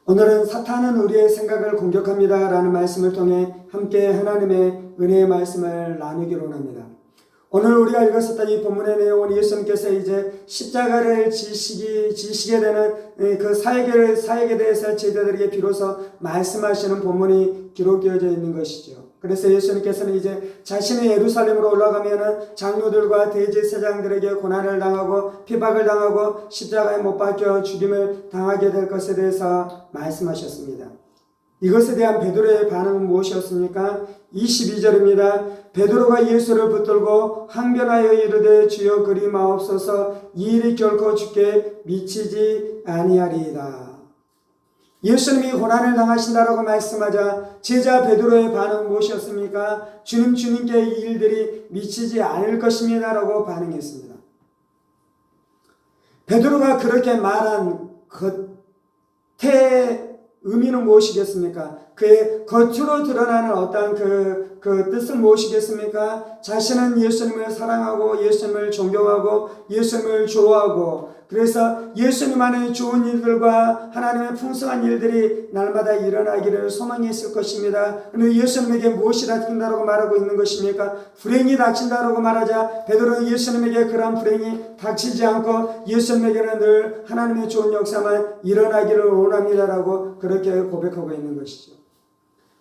오늘은 사탄은 우리의 생각을 공격합니다 라는 말씀을 통해 함께 하나님의 은혜의 말씀을 나누기로 합니다. 오늘 우리가 읽었었던 이 본문의 내용은 예수님께서 이제 십자가를 지시게 되는 그 사역에 대해서 제자들에게 비로소 말씀하시는 본문이 기록되어져 있는 것이죠. 그래서 예수님께서는 이제 자신의 예루살렘으로 올라가면은 장로들과 대제사장들에게 고난을 당하고 피박을 당하고 십자가에 못 박혀 죽임을 당하게 될 것에 대해서 말씀하셨습니다. 이것에 대한 베드로의 반응은 무엇이었습니까? 22절입니다. 베드로가 예수를 붙들고 항변하여 이르되 주여 그리 마옵소서 이 일이 결코 주께 미치지 아니하리이다. 예수님이 고난을 당하신다라고 말씀하자 제자 베드로의 반응은 무엇이었습니까? 주님께 이 일들이 미치지 않을 것입니다 라고 반응했습니다. 베드로가 그렇게 말한 겉에 의미는 무엇이겠습니까? 그의 겉으로 드러나는 어떤 그 뜻은 무엇이겠습니까? 자신은 예수님을 사랑하고 예수님을 존경하고 예수님을 좋아하고 그래서 예수님 안에 좋은 일들과 하나님의 풍성한 일들이 날마다 일어나기를 소망했을 것입니다. 그런데 예수님에게 무엇이 닥친다라고 말하고 있는 것입니까? 불행이 닥친다라고 말하자 베드로는 예수님에게 그런 불행이 닥치지 않고 예수님에게는 늘 하나님의 좋은 역사만 일어나기를 원합니다라고 그렇게 고백하고 있는 것이죠.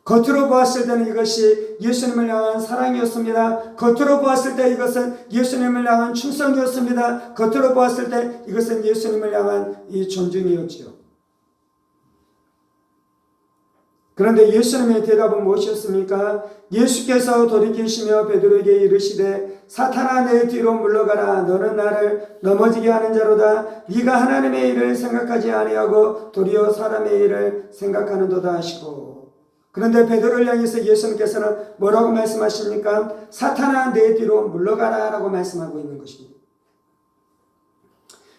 겉으로 보았을 때는 이것이 예수님을 향한 사랑이었습니다. 겉으로 보았을 때 이것은 예수님을 향한 충성이었습니다. 겉으로 보았을 때 이것은 예수님을 향한 이 존중이었지요. 그런데 예수님의 대답은 무엇이었습니까? 예수께서 돌이키시며 베드로에게 이르시되 사탄아 내 뒤로 물러가라. 너는 나를 넘어지게 하는 자로다. 네가 하나님의 일을 생각하지 아니하고 도리어 사람의 일을 생각하는도다 하시고. 그런데 베드로를 향해서 예수님께서는 뭐라고 말씀하십니까? 사탄아 내 뒤로 물러가라 라고 말씀하고 있는 것입니다.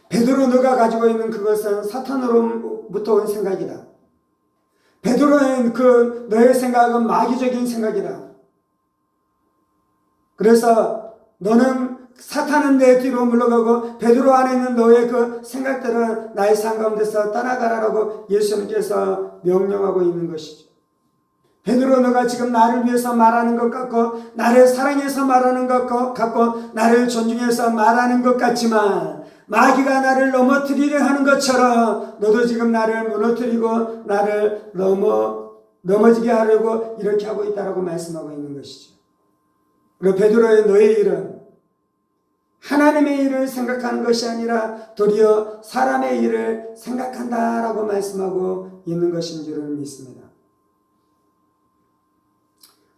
베드로 너가 가지고 있는 그것은 사탄으로부터 온 생각이다. 베드로의 너의 생각은 마귀적인 생각이다. 그래서 너는 사탄은 내 뒤로 물러가고 베드로 안에 있는 너의 그 생각들은 나의 삶 가운데서 떠나가라라고 예수님께서 명령하고 있는 것이죠. 베드로 너가 지금 나를 위해서 말하는 것 같고 나를 사랑해서 말하는 것 같고 나를 존중해서 말하는 것 같지만 마귀가 나를 넘어뜨리려 하는 것처럼 너도 지금 나를 무너뜨리고 나를 넘어지게 하려고 이렇게 하고 있다라고 말씀하고 있는 것이죠. 그리고 베드로의 너의 일은 하나님의 일을 생각하는 것이 아니라 도리어 사람의 일을 생각한다라고 말씀하고 있는 것인 줄을 믿습니다.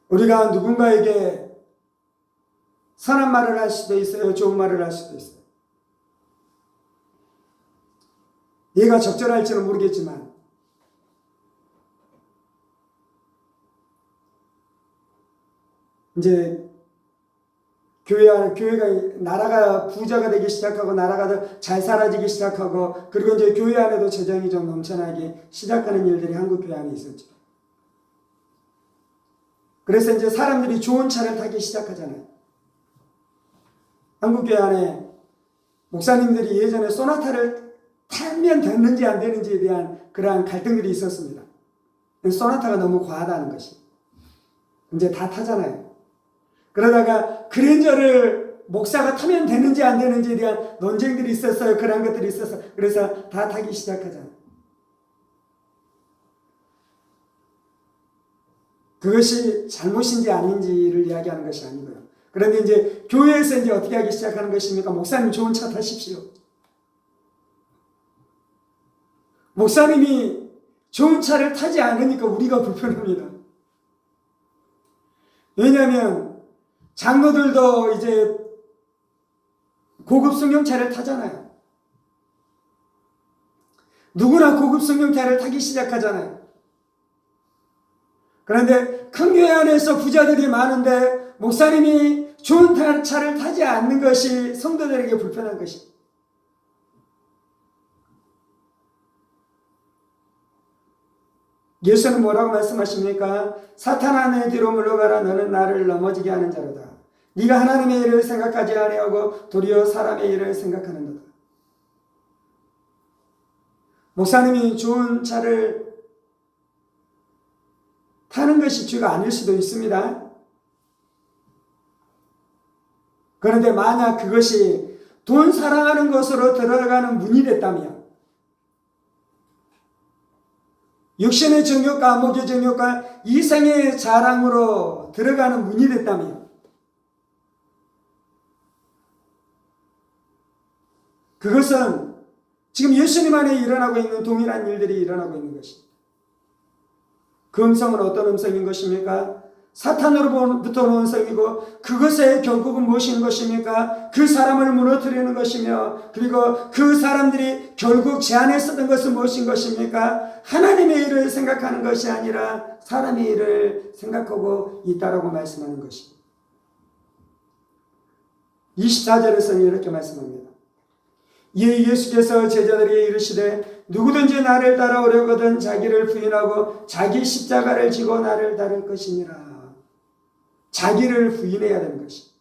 우리가 누군가에게 선한 말을 할 수도 있어요. 좋은 말을 할 수도 있어요. 얘가 적절할지는 모르겠지만 이제 교회가 나라가 부자가 되기 시작하고 나라가 더 잘 살아지기 시작하고 그리고 이제 교회 안에도 재정이 좀 넘쳐나기 시작하는 일들이 한국 교회 안에 있었죠. 그래서 이제 사람들이 좋은 차를 타기 시작하잖아요. 한국교회 안에 목사님들이 예전에 소나타를 타면 됐는지 안 되는지에 대한 그러한 갈등들이 있었습니다. 소나타가 너무 과하다는 것이. 이제 다 타잖아요. 그러다가 그랜저를 목사가 타면 되는지 안 되는지에 대한 논쟁들이 있었어요. 그런 것들이 있어서 그래서 다 타기 시작하잖아요. 그것이 잘못인지 아닌지를 이야기하는 것이 아니고요. 그런데 이제 교회에서 이제 어떻게 하기 시작하는 것입니까? 목사님 좋은 차 타십시오. 목사님이 좋은 차를 타지 않으니까 우리가 불편합니다. 왜냐하면 장로들도 이제 고급 승용차를 타잖아요. 누구나 고급 승용차를 타기 시작하잖아요. 그런데 큰 교회 안에서 부자들이 많은데 목사님이 좋은 차를 타지 않는 것이 성도들에게 불편한 것이. 예수는 뭐라고 말씀하십니까? 사탄아 내 뒤로 물러가라. 너는 나를 넘어지게 하는 자로다. 네가 하나님의 일을 생각하지 아니하고 도리어 사람의 일을 생각하는도다. 목사님이 좋은 차를 하는 것이 죄가 아닐 수도 있습니다. 그런데 만약 그것이 돈 사랑하는 것으로 들어가는 문이 됐다면, 육신의 정욕과 목의 정욕과 이생의 자랑으로 들어가는 문이 됐다면, 그것은 지금 예수님 안에 일어나고 있는 동일한 일들이 일어나고 있는 것입니다. 그 음성은 어떤 음성인 것입니까? 사탄으로부터 온 음성이고, 그것의 결국은 무엇인 것입니까? 그 사람을 무너뜨리는 것이며, 그리고 그 사람들이 결국 제 안에 있었던 것은 무엇인 것입니까? 하나님의 일을 생각하는 것이 아니라 사람의 일을 생각하고 있다라고 말씀하는 것입니다. 24절에서는 이렇게 말씀합니다. 이에 예수께서 제자들에게 이르시되 누구든지 나를 따라오려거든 자기를 부인하고 자기 십자가를 지고 나를 따를 것이니라. 자기를 부인해야 되는 것이,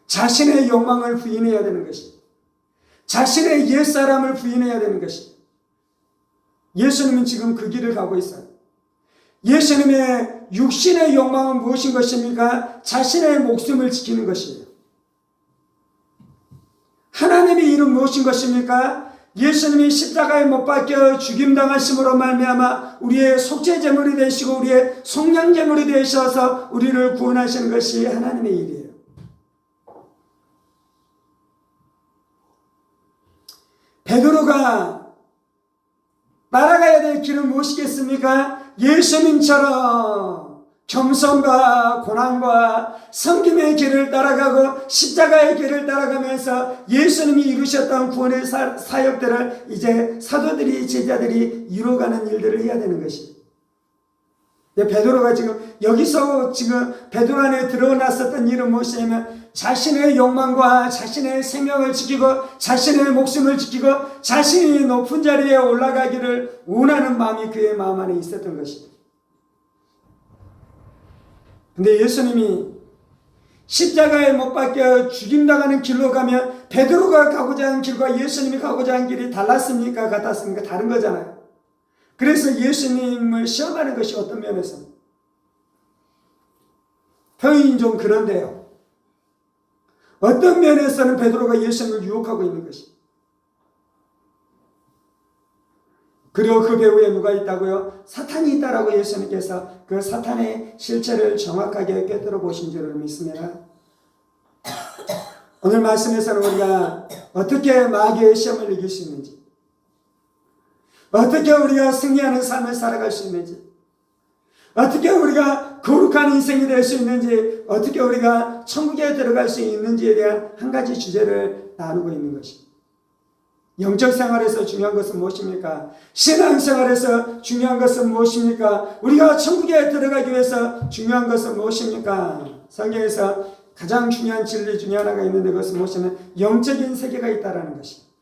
자신의 욕망을 부인해야 되는 것이, 자신의 옛사람을 부인해야 되는 것이. 예수님은 지금 그 길을 가고 있어요. 예수님의 육신의 욕망은 무엇인 것입니까? 자신의 목숨을 지키는 것이에요. 하나님의 일은 무엇인 것입니까? 예수님이 십자가에 못 박혀 죽임당하심으로 말미암아 우리의 속죄제물이 되시고 우리의 속량제물이 되셔서 우리를 구원하시는 것이 하나님의 일이에요. 베드로가 따라가야 될 길은 무엇이겠습니까? 예수님처럼 겸손과 고난과 섬김의 길을 따라가고 십자가의 길을 따라가면서 예수님이 이루셨던 구원의 사역들을 이제 사도들이, 제자들이 이루어가는 일들을 해야 되는 것입니다. 베드로가 지금 여기서 지금 베드로 안에 들어놨었던 일은 무엇이냐면 자신의 욕망과 자신의 생명을 지키고 자신의 목숨을 지키고 자신이 높은 자리에 올라가기를 원하는 마음이 그의 마음 안에 있었던 것입니다. 근데 예수님이 십자가에 못 박혀 죽임당하는 길로 가면 베드로가 가고자 하는 길과 예수님이 가고자 하는 길이 달랐습니까? 같았습니까? 다른 거잖아요. 그래서 예수님을 시험하는 것이 어떤 면에서 표현이 좀 그런데요. 어떤 면에서는 베드로가 예수님을 유혹하고 있는 것이. 그리고 그 배후에 누가 있다고요? 사탄이 있다라고 예수님께서 그 사탄의 실체를 정확하게 꿰뚫어 보신 줄을 믿습니다. 오늘 말씀에서는 우리가 어떻게 마귀의 시험을 이길 수 있는지, 어떻게 우리가 승리하는 삶을 살아갈 수 있는지, 어떻게 우리가 거룩한 인생이 될 수 있는지, 어떻게 우리가 천국에 들어갈 수 있는지에 대한 한 가지 주제를 나누고 있는 것입니다. 영적 생활에서 중요한 것은 무엇입니까? 신앙 생활에서 중요한 것은 무엇입니까? 우리가 천국에 들어가기 위해서 중요한 것은 무엇입니까? 성경에서 가장 중요한 진리 중에 하나가 있는데 그것은 무엇이냐면 영적인 세계가 있다는 것입니다.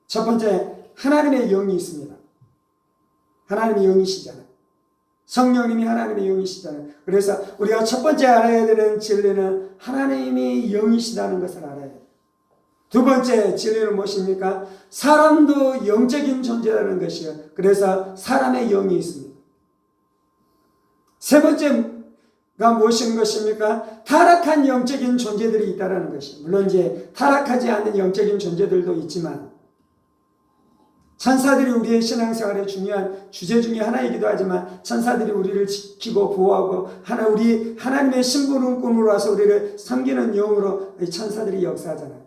첫 번째, 하나님의 영이 있습니다. 하나님의 영이시잖아요. 성령님이 하나님의 영이시잖아요. 그래서 우리가 첫 번째 알아야 되는 진리는 하나님이 영이시다는 것을 알아야 돼요. 두 번째 진리는 무엇입니까? 사람도 영적인 존재라는 것이에요. 그래서 사람의 영이 있습니다. 세 번째가 무엇인 것입니까? 타락한 영적인 존재들이 있다는 것이에요. 물론 이제 타락하지 않는 영적인 존재들도 있지만 천사들이 우리의 신앙생활의 중요한 주제 중에 하나이기도 하지만 천사들이 우리를 지키고 보호하고 우리 하나님의 신부름꾼으로 와서 우리를 섬기는 영으로 천사들이 역사하잖아요.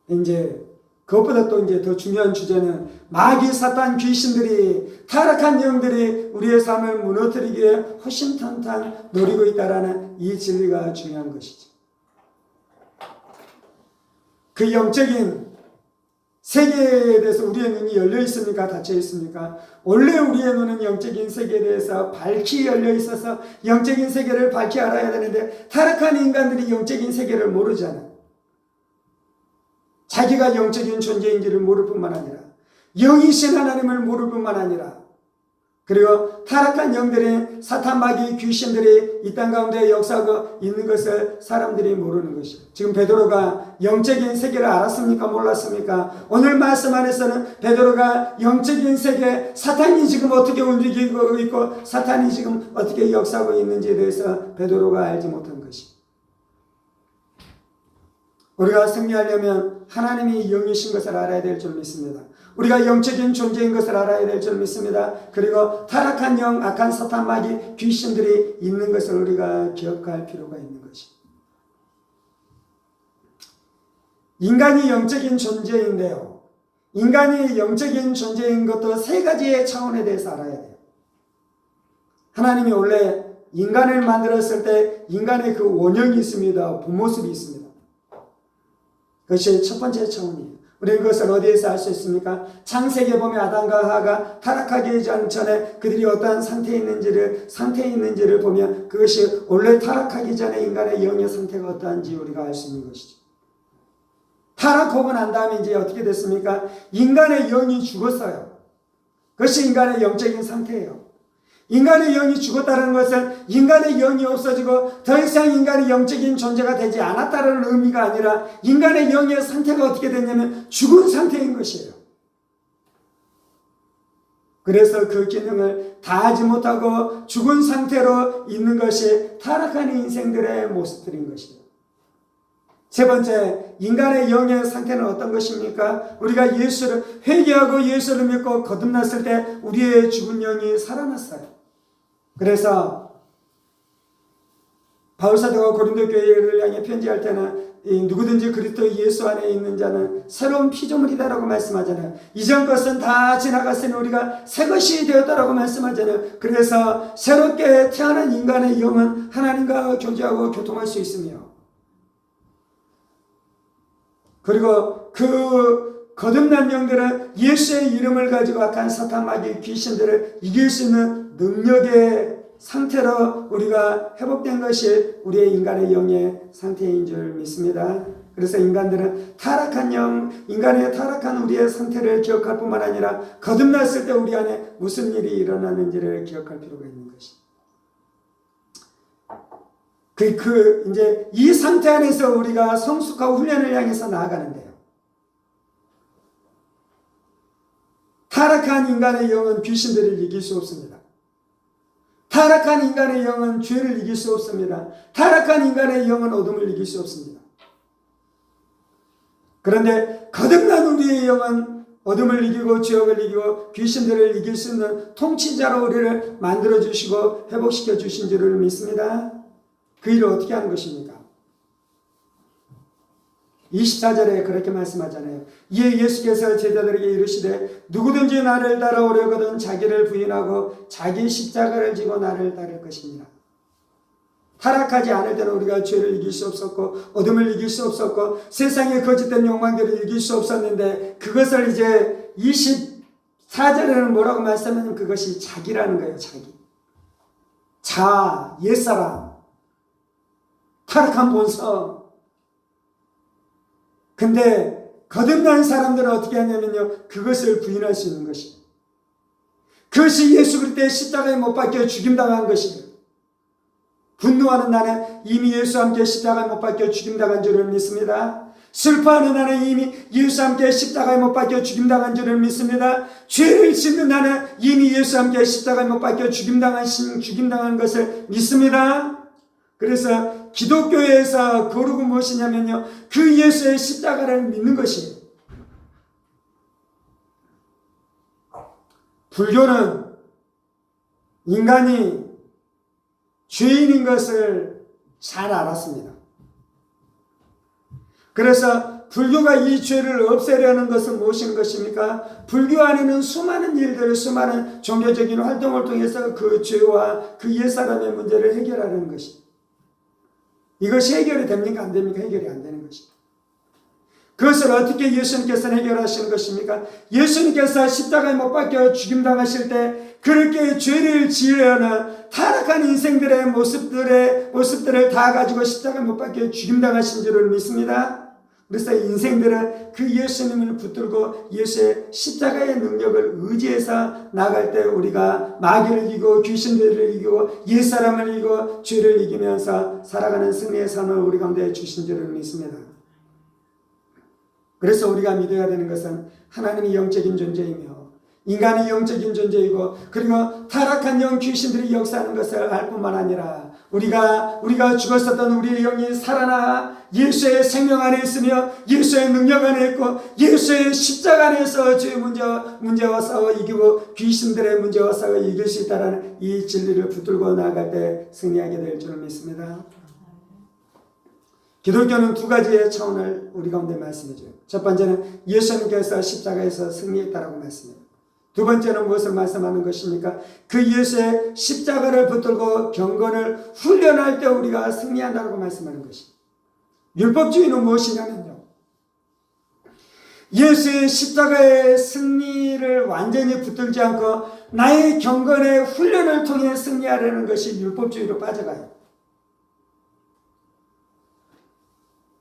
이제 그것보다 또 이제 더 중요한 주제는 마귀, 사탄, 귀신들이, 타락한 영들이 우리의 삶을 무너뜨리기에 호심탄탄 노리고 있다라는 이 진리가 중요한 것이죠. 그 영적인 세계에 대해서 우리의 눈이 열려 있습니까? 닫혀 있습니까? 원래 우리의 눈은 영적인 세계에 대해서 밝히 열려 있어서 영적인 세계를 밝히 알아야 되는데 타락한 인간들이 영적인 세계를 모르잖아요. 자기가 영적인 존재인지를 모를 뿐만 아니라 영이신 하나님을 모를 뿐만 아니라 그리고 타락한 영들인 사탄, 마귀, 귀신들이 이 땅 가운데 역사하고 있는 것을 사람들이 모르는 것이죠. 지금 베드로가 영적인 세계를 알았습니까? 몰랐습니까? 오늘 말씀 안에서는 베드로가 영적인 세계, 사탄이 지금 어떻게 움직이고 있고 사탄이 지금 어떻게 역사하고 있는지에 대해서 베드로가 알지 못한 것이죠. 우리가 승리하려면 하나님이 영이신 것을 알아야 될 줄 믿습니다. 우리가 영적인 존재인 것을 알아야 될 줄 믿습니다. 그리고 타락한 영, 악한 사탄, 마귀, 귀신들이 있는 것을 우리가 기억할 필요가 있는 것입니다. 인간이 영적인 존재인데요. 인간이 영적인 존재인 것도 세 가지의 차원에 대해서 알아야 돼요. 하나님이 원래 인간을 만들었을 때 인간의 그 원형이 있습니다. 본모습이 있습니다. 그것이 첫 번째 차원이에요. 우리는 그것을 어디에서 알 수 있습니까? 창세기에 보면 아담과 하와가 타락하기 전에 그들이 어떠한 상태에 있는지를 보면 그것이 원래 타락하기 전에 인간의 영의 상태가 어떠한지 우리가 알 수 있는 것이죠. 타락하고 난 다음에 이제 어떻게 됐습니까? 인간의 영이 죽었어요. 그것이 인간의 영적인 상태예요. 인간의 영이 죽었다는 것은 인간의 영이 없어지고 더 이상 인간의 영적인 존재가 되지 않았다는 의미가 아니라 인간의 영의 상태가 어떻게 됐냐면 죽은 상태인 것이에요. 그래서 그 기능을 다하지 못하고 죽은 상태로 있는 것이 타락한 인생들의 모습들인 것이에요. 세 번째, 인간의 영의 상태는 어떤 것입니까? 우리가 예수를 회개하고 예수를 믿고 거듭났을 때 우리의 죽은 영이 살아났어요. 그래서 바울사도가 고린도 교회를 향해 편지할 때는 누구든지 그리스도 예수 안에 있는 자는 새로운 피조물이다라고 말씀하잖아요. 이전 것은 다 지나갔으니 우리가 새 것이 되었다라고 말씀하잖아요. 그래서 새롭게 태어난 인간의 영은 하나님과 교제하고 교통할 수 있으며, 그리고 그 거듭난 영들은 예수의 이름을 가지고 악한 사탄, 마귀, 귀신들을 이길 수 있는 능력의 상태로 우리가 회복된 것이 우리의 인간의 영의 상태인 줄 믿습니다. 그래서 인간들은 타락한 영, 인간의 타락한 우리의 상태를 기억할 뿐만 아니라 거듭났을 때 우리 안에 무슨 일이 일어나는지를 기억할 필요가 있는 것입니다. 이제 이 상태 안에서 우리가 성숙하고 훈련을 향해서 나아가는데요. 타락한 인간의 영은 귀신들을 이길 수 없습니다. 타락한 인간의 영은 죄를 이길 수 없습니다. 타락한 인간의 영은 어둠을 이길 수 없습니다. 그런데 거듭난 우리의 영은 어둠을 이기고 죄악을 이기고 귀신들을 이길 수 있는 통치자로 우리를 만들어주시고 회복시켜 주신 줄을 믿습니다. 그 일을 어떻게 하는 것입니까? 24절에 그렇게 말씀하잖아요. 이에 예수께서 제자들에게 이르시되 누구든지 나를 따라오려거든 자기를 부인하고 자기 십자가를 지고 나를 따를 것입니다. 타락하지 않을 때는 우리가 죄를 이길 수 없었고 어둠을 이길 수 없었고 세상의 거짓된 욕망들을 이길 수 없었는데 그것을 이제 24절에는 뭐라고 말씀하냐면 그것이 자기라는 거예요. 자기. 자, 옛사람, 타락한 본성. 근데 거듭난 사람들은 어떻게 하냐면요, 그것을 부인할 수 있는 것이에요. 그것이 예수 그리스도의 십자가에 못 박혀 죽임당한 것이에요. 분노하는 나는 이미 예수와 함께 십자가에 못 박혀 죽임당한 줄을 믿습니다. 슬퍼하는 나는 이미 예수와 함께 십자가에 못 박혀 죽임당한 줄을 믿습니다. 죄를 짓는 나는 이미 예수와 함께 십자가에 못 박혀 죽임당한 것을 믿습니다. 그래서 기독교에서 거룩은 무엇이냐면요, 그 예수의 십자가를 믿는 것이에요. 불교는 인간이 죄인인 것을 잘 알았습니다. 그래서 불교가 이 죄를 없애려는 것은 무엇인 것입니까? 불교 안에는 수많은 일들, 수많은 종교적인 활동을 통해서 그 죄와 그 옛사람의 문제를 해결하는 것입니다. 이것이 해결이 됩니까? 안 됩니까? 해결이 안 되는 것입니다. 그것을 어떻게 예수님께서는 해결하시는 것입니까? 예수님께서 십자가에 못 박혀 죽임당하실 때 그렇게 죄를 지으려는 타락한 인생들의 모습들을 다 가지고 십자가에 못 박혀 죽임당하신 줄을 믿습니다. 그래서 인생들은 그 예수님을 붙들고 예수의 십자가의 능력을 의지해서 나갈 때 우리가 마귀를 이기고 귀신들을 이기고 옛사람을 이기고 죄를 이기면서 살아가는 승리의 삶을 우리 가운데 주신 줄을 믿습니다. 그래서 우리가 믿어야 되는 것은 하나님이 영적인 존재이며 인간이 영적인 존재이고 그리고 타락한 영 귀신들이 역사하는 것을 알 뿐만 아니라 우리가 죽었었던 우리의 영이 살아나 예수의 생명 안에 있으며 예수의 능력 안에 있고 예수의 십자가 안에서 죄의 문제와 싸워 이기고 귀신들의 문제와 싸워 이길 수 있다는 이 진리를 붙들고 나아갈 때 승리하게 될 줄을 믿습니다. 기독교는 두 가지의 차원을 우리 가운데 말씀해줘요. 첫 번째는 예수님께서 십자가에서 승리했다라고 말씀해요. 두 번째는 무엇을 말씀하는 것입니까? 그 예수의 십자가를 붙들고 경건을 훈련할 때 우리가 승리한다고 말씀하는 것입니다. 율법주의는 무엇이냐면요, 예수의 십자가의 승리를 완전히 붙들지 않고 나의 경건의 훈련을 통해 승리하려는 것이 율법주의로 빠져가요.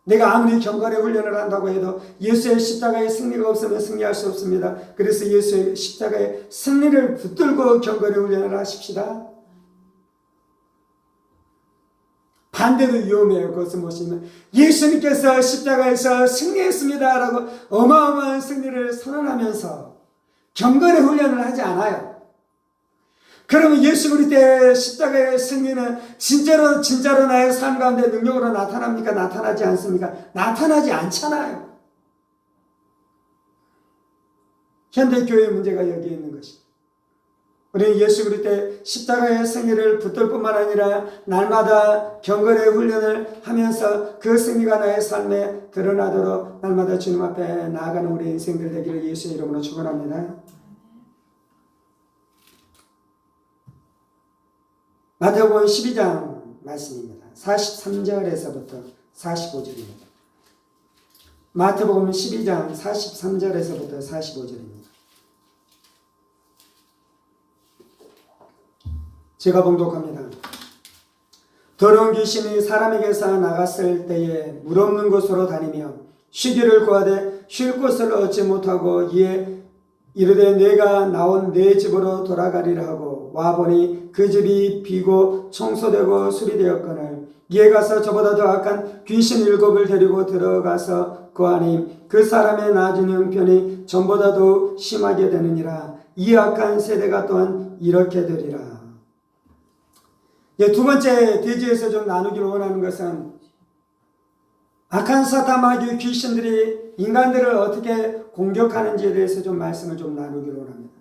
내가 아무리 경건의 훈련을 한다고 해도 예수의 십자가의 승리가 없으면 승리할 수 없습니다. 그래서 예수의 십자가의 승리를 붙들고 경건의 훈련을 하십시다. 반대도 위험해요. 그것은 무엇이냐면 예수님께서 십자가에서 승리했습니다 라고 어마어마한 승리를 선언하면서 경건의 훈련을 하지 않아요. 그러면 예수 그리스도의 십자가의 승리는 진짜로 나의 삶 가운데 능력으로 나타납니까? 나타나지 않습니까? 나타나지 않잖아요. 현대 교회의 문제가 여기에 있는 것입니다. 우리는 예수 그리스도의 십자가의 승리를 붙들 뿐만 아니라 날마다 경건의 훈련을 하면서 그 승리가 나의 삶에 드러나도록 날마다 주님 앞에 나아가는 우리 인생들 되기를 예수의 이름으로 축원합니다. 마태복음 12장 말씀입니다. 43절에서부터 45절입니다. 마태복음 12장 43절에서부터 45절입니다. 제가 봉독합니다. 더러운 귀신이 사람에게서 나갔을 때에 물 없는 곳으로 다니며 쉬기를 구하되 쉴 곳을 얻지 못하고 이에 이르되 내가 나온 내 집으로 돌아가리라 하고 와보니 그 집이 비고 청소되고 수리되었거늘 이에 가서 저보다 더 악한 귀신 7을 데리고 들어가서 거하니 그 사람의 나중 형편이 전보다 더 심하게 되느니라. 이 악한 세대가 또한 이렇게 되리라. 두 번째 대지에서 좀 나누기를 원하는 것은 악한 사탄 마귀 귀신들이 인간들을 어떻게 공격하는지에 대해서 좀 말씀을 좀 나누기를 원합니다.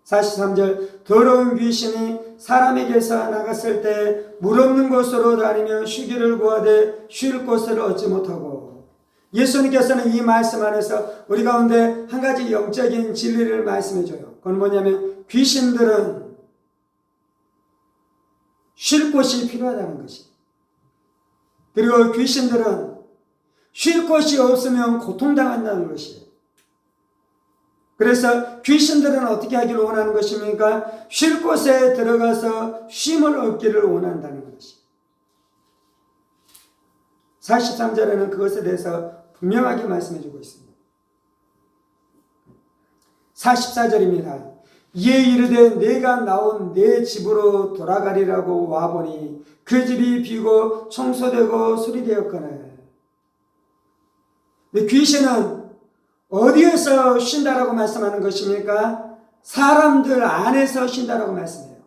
43절 더러운 귀신이 사람에게서 나갔을 때 물 없는 곳으로 다니며 쉬기를 구하되 쉴 곳을 얻지 못하고 예수님께서는 이 말씀 안에서 우리 가운데 한 가지 영적인 진리를 말씀해 줘요. 그건 뭐냐면 귀신들은 쉴 곳이 필요하다는 것이. 그리고 귀신들은 쉴 곳이 없으면 고통당한다는 것이에요. 그래서 귀신들은 어떻게 하기를 원하는 것입니까? 쉴 곳에 들어가서 쉼을 얻기를 원한다는 것이에요. 43절에는 그것에 대해서 분명하게 말씀해 주고 있습니다. 44절입니다. 이에 이르되 내가 나온 내 집으로 돌아가리라고 와보니 그 집이 비고 청소되고 수리되었거늘. 귀신은 어디에서 쉰다라고 말씀하는 것입니까? 사람들 안에서 쉰다라고 말씀해요.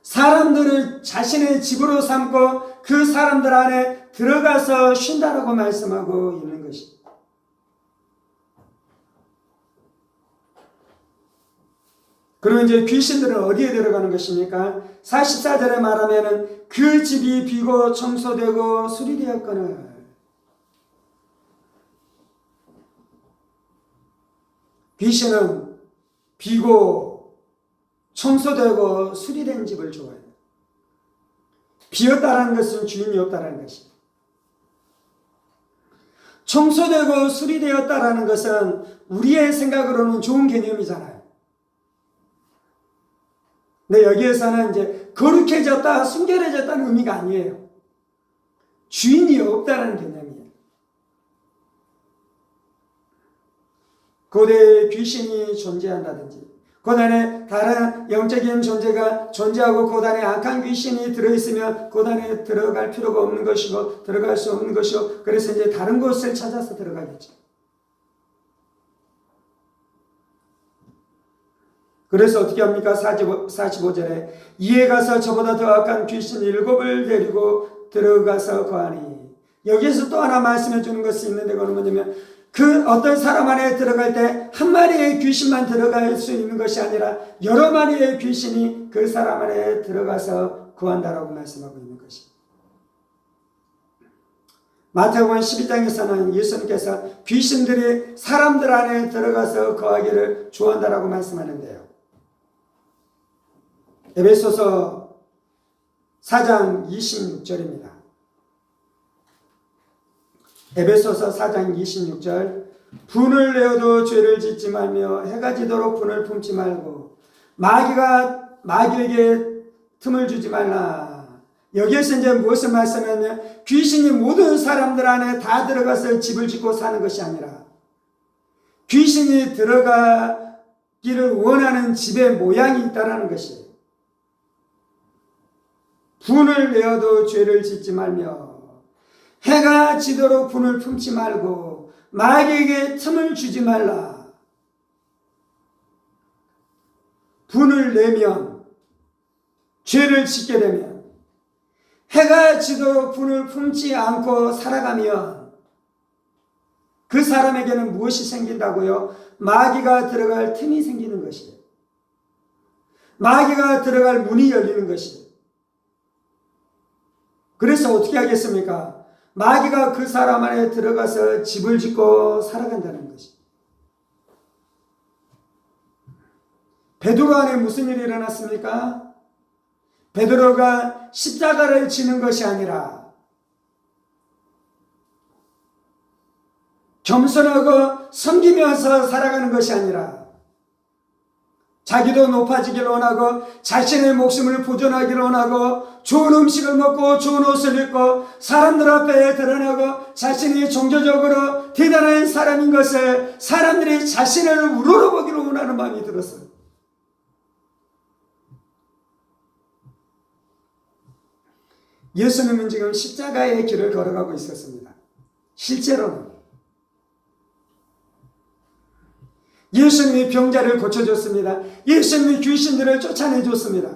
사람들을 자신의 집으로 삼고 그 사람들 안에 들어가서 쉰다라고 말씀하고 있는 것입니다. 그리고 이제 귀신들은 어디에 들어가는 것입니까? 44절에 말하면은 그 집이 비고 청소되고 수리되었거늘. 귀신은 비고 청소되고 수리된 집을 좋아해요. 비었다라는 것은 주인이 없다라는 것입니다. 청소되고 수리되었다라는 것은 우리의 생각으로는 좋은 개념이잖아요. 근데 여기에서는 이제 거룩해졌다, 순결해졌다는 의미가 아니에요. 주인이 없다라는 개념이에요. 고대에 귀신이 존재한다든지 고단에 다른 영적인 존재가 존재하고 고단에 악한 귀신이 들어있으면 고단에 들어갈 필요가 없는 것이고 들어갈 수 없는 것이고 그래서 이제 다른 곳을 찾아서 들어가겠죠. 그래서 어떻게 합니까? 45절에 이에 가서 저보다 더 악한 귀신 7을 데리고 들어가서 거하니 여기에서 또 하나 말씀해 주는 것이 있는데 그건 뭐냐면 그 어떤 사람 안에 들어갈 때 한 마리의 귀신만 들어갈 수 있는 것이 아니라 여러 마리의 귀신이 그 사람 안에 들어가서 거한다라고 말씀하고 있는 것입니다. 마태복음 12장에서는 예수님께서 귀신들이 사람들 안에 들어가서 거하기를 좋아한다라고 말씀하는데요. 에베소서 4장 26절입니다. 에베소서 4장 26절 분을 내어도 죄를 짓지 말며 해가 지도록 분을 품지 말고 마귀에게 틈을 주지 말라. 여기에서 이제 무엇을 말씀하냐면 귀신이 모든 사람들 안에 다 들어가서 집을 짓고 사는 것이 아니라 귀신이 들어가기를 원하는 집의 모양이 있다는 것이에요. 분을 내어도 죄를 짓지 말며 해가 지도록 분을 품지 말고 마귀에게 틈을 주지 말라. 분을 내면 죄를 짓게 되면 해가 지도록 분을 품지 않고 살아가면 그 사람에게는 무엇이 생긴다고요? 마귀가 들어갈 틈이 생기는 것이에요. 마귀가 들어갈 문이 열리는 것이에요. 그래서 어떻게 하겠습니까? 마귀가 그 사람 안에 들어가서 집을 짓고 살아간다는 것이. 베드로 안에 무슨 일이 일어났습니까? 베드로가 십자가를 지는 것이 아니라 겸손하고 섬기면서 살아가는 것이 아니라 자기도 높아지기를 원하고 자신의 목숨을 보존하기를 원하고 좋은 음식을 먹고 좋은 옷을 입고 사람들 앞에 드러나고 자신이 종교적으로 대단한 사람인 것을 사람들이 자신을 우러러보기를 원하는 마음이 들었어요. 예수님은 지금 십자가의 길을 걸어가고 있었습니다. 실제로는 예수님이 병자를 고쳐줬습니다. 예수님이 귀신들을 쫓아내줬습니다.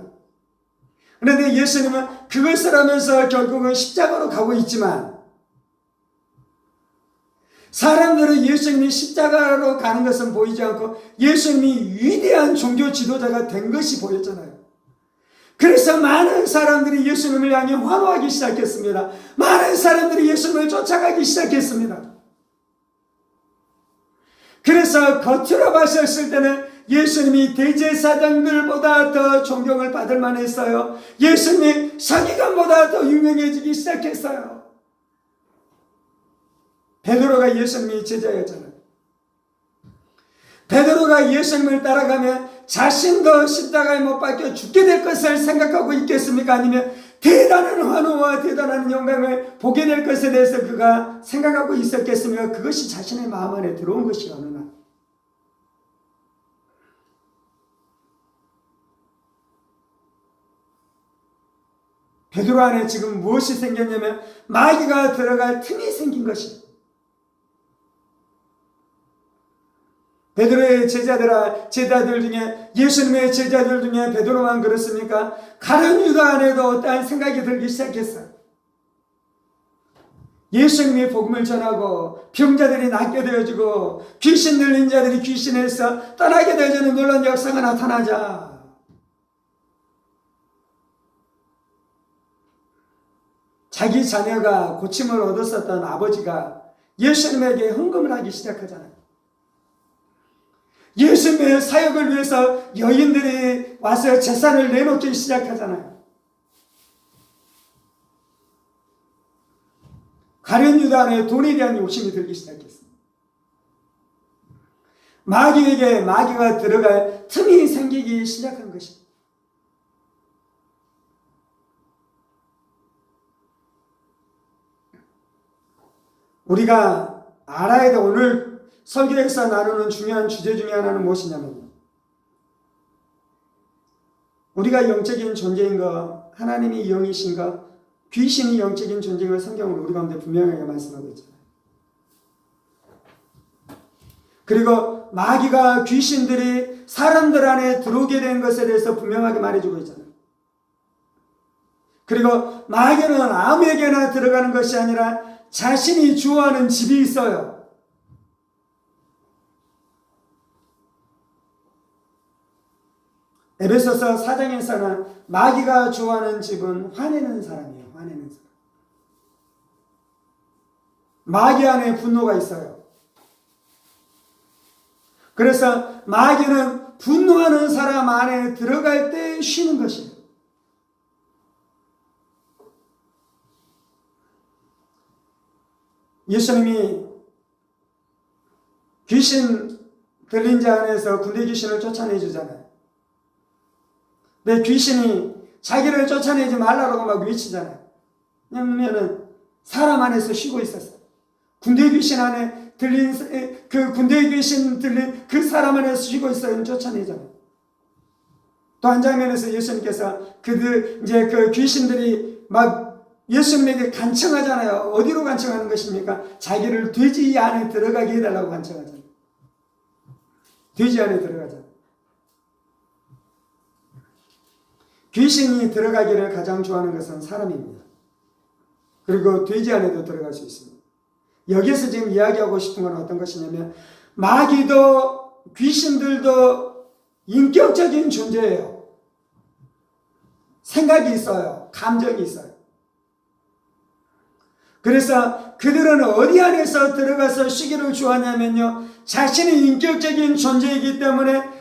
그런데 예수님은 그것을 하면서 결국은 십자가로 가고 있지만 사람들은 예수님이 십자가로 가는 것은 보이지 않고 예수님이 위대한 종교 지도자가 된 것이 보였잖아요. 그래서 많은 사람들이 예수님을 향해 환호하기 시작했습니다. 많은 사람들이 예수님을 쫓아가기 시작했습니다. 그래서 겉으로 봤을 때는 예수님이 대제사장들보다 더 존경을 받을 만했어요. 예수님이 서기관보다 더 유명해지기 시작했어요. 베드로가 예수님의 제자였잖아요. 베드로가 예수님을 따라가면 자신도 십자가에 못 박혀 죽게 될 것을 생각하고 있겠습니까? 아니면 대단한 환호와 대단한 영광을 보게 될 것에 대해서 그가 생각하고 있었겠습니까? 그것이 자신의 마음 안에 들어온 것이 어느 날. 베드로 안에 지금 무엇이 생겼냐면 마귀가 들어갈 틈이 생긴 것입니다. 베드로의 제자들 중에 예수님의 제자들 중에 베드로만 그렇습니까? 가룟 유다 안에도 어떠한 생각이 들기 시작했어요. 예수님이 복음을 전하고 병자들이 낫게 되어지고 귀신 들린 자들이 귀신에서 떠나게 되어지는 놀라운 역사가 나타나자 자기 자녀가 고침을 얻었었던 아버지가 예수님에게 헌금을 하기 시작하잖아요. 예수님의 사역을 위해서 여인들이 와서 재산을 내놓기 시작하잖아요. 가룟 유다 안에 돈에 대한 욕심이 들기 시작했습니다. 마귀에게 마귀가 들어갈 틈이 생기기 시작한 것입니다. 우리가 알아야 돼. 오늘 설교에서 나누는 중요한 주제 중에 하나는 무엇이냐면요, 우리가 영적인 존재인가, 하나님이 영이신가, 귀신이 영적인 존재인 걸 성경으로 우리 가운데 분명하게 말씀하고 있잖아요. 그리고 마귀가, 귀신들이 사람들 안에 들어오게 된 것에 대해서 분명하게 말해주고 있잖아요. 그리고 마귀는 아무에게나 들어가는 것이 아니라 자신이 주어하는 집이 있어요. 에베소서 4장에서는 마귀가 주어하는 집은 화내는 사람이에요. 화내는 사람. 마귀 안에 분노가 있어요. 그래서 마귀는 분노하는 사람 안에 들어갈 때 쉬는 것이에요. 예수님이 귀신 들린 자 안에서 군대 귀신을 쫓아내 주잖아요. 근데 귀신이 자기를 쫓아내지 말라고 막 외치잖아요. 왜냐면은 사람 안에서 쉬고 있었어요. 군대 귀신 안에 들린, 그 군대 귀신 들린 그 사람 안에서 쉬고 있어요. 쫓아내잖아요. 또 한 장면에서 예수님께서 이제 그 귀신들이 막 예수님에게 간청하잖아요. 어디로 간청하는 것입니까? 자기를 돼지 안에 들어가게 해달라고 간청하잖아요. 돼지 안에 들어가잖아요. 귀신이 들어가기를 가장 좋아하는 것은 사람입니다. 그리고 돼지 안에도 들어갈 수 있습니다. 여기에서 지금 이야기하고 싶은 건 어떤 것이냐면, 마귀도 귀신들도 인격적인 존재예요. 생각이 있어요. 감정이 있어요. 그래서 그들은 어디 안에서 들어가서 쉬기를 좋아하냐면요, 자신의 인격적인 존재이기 때문에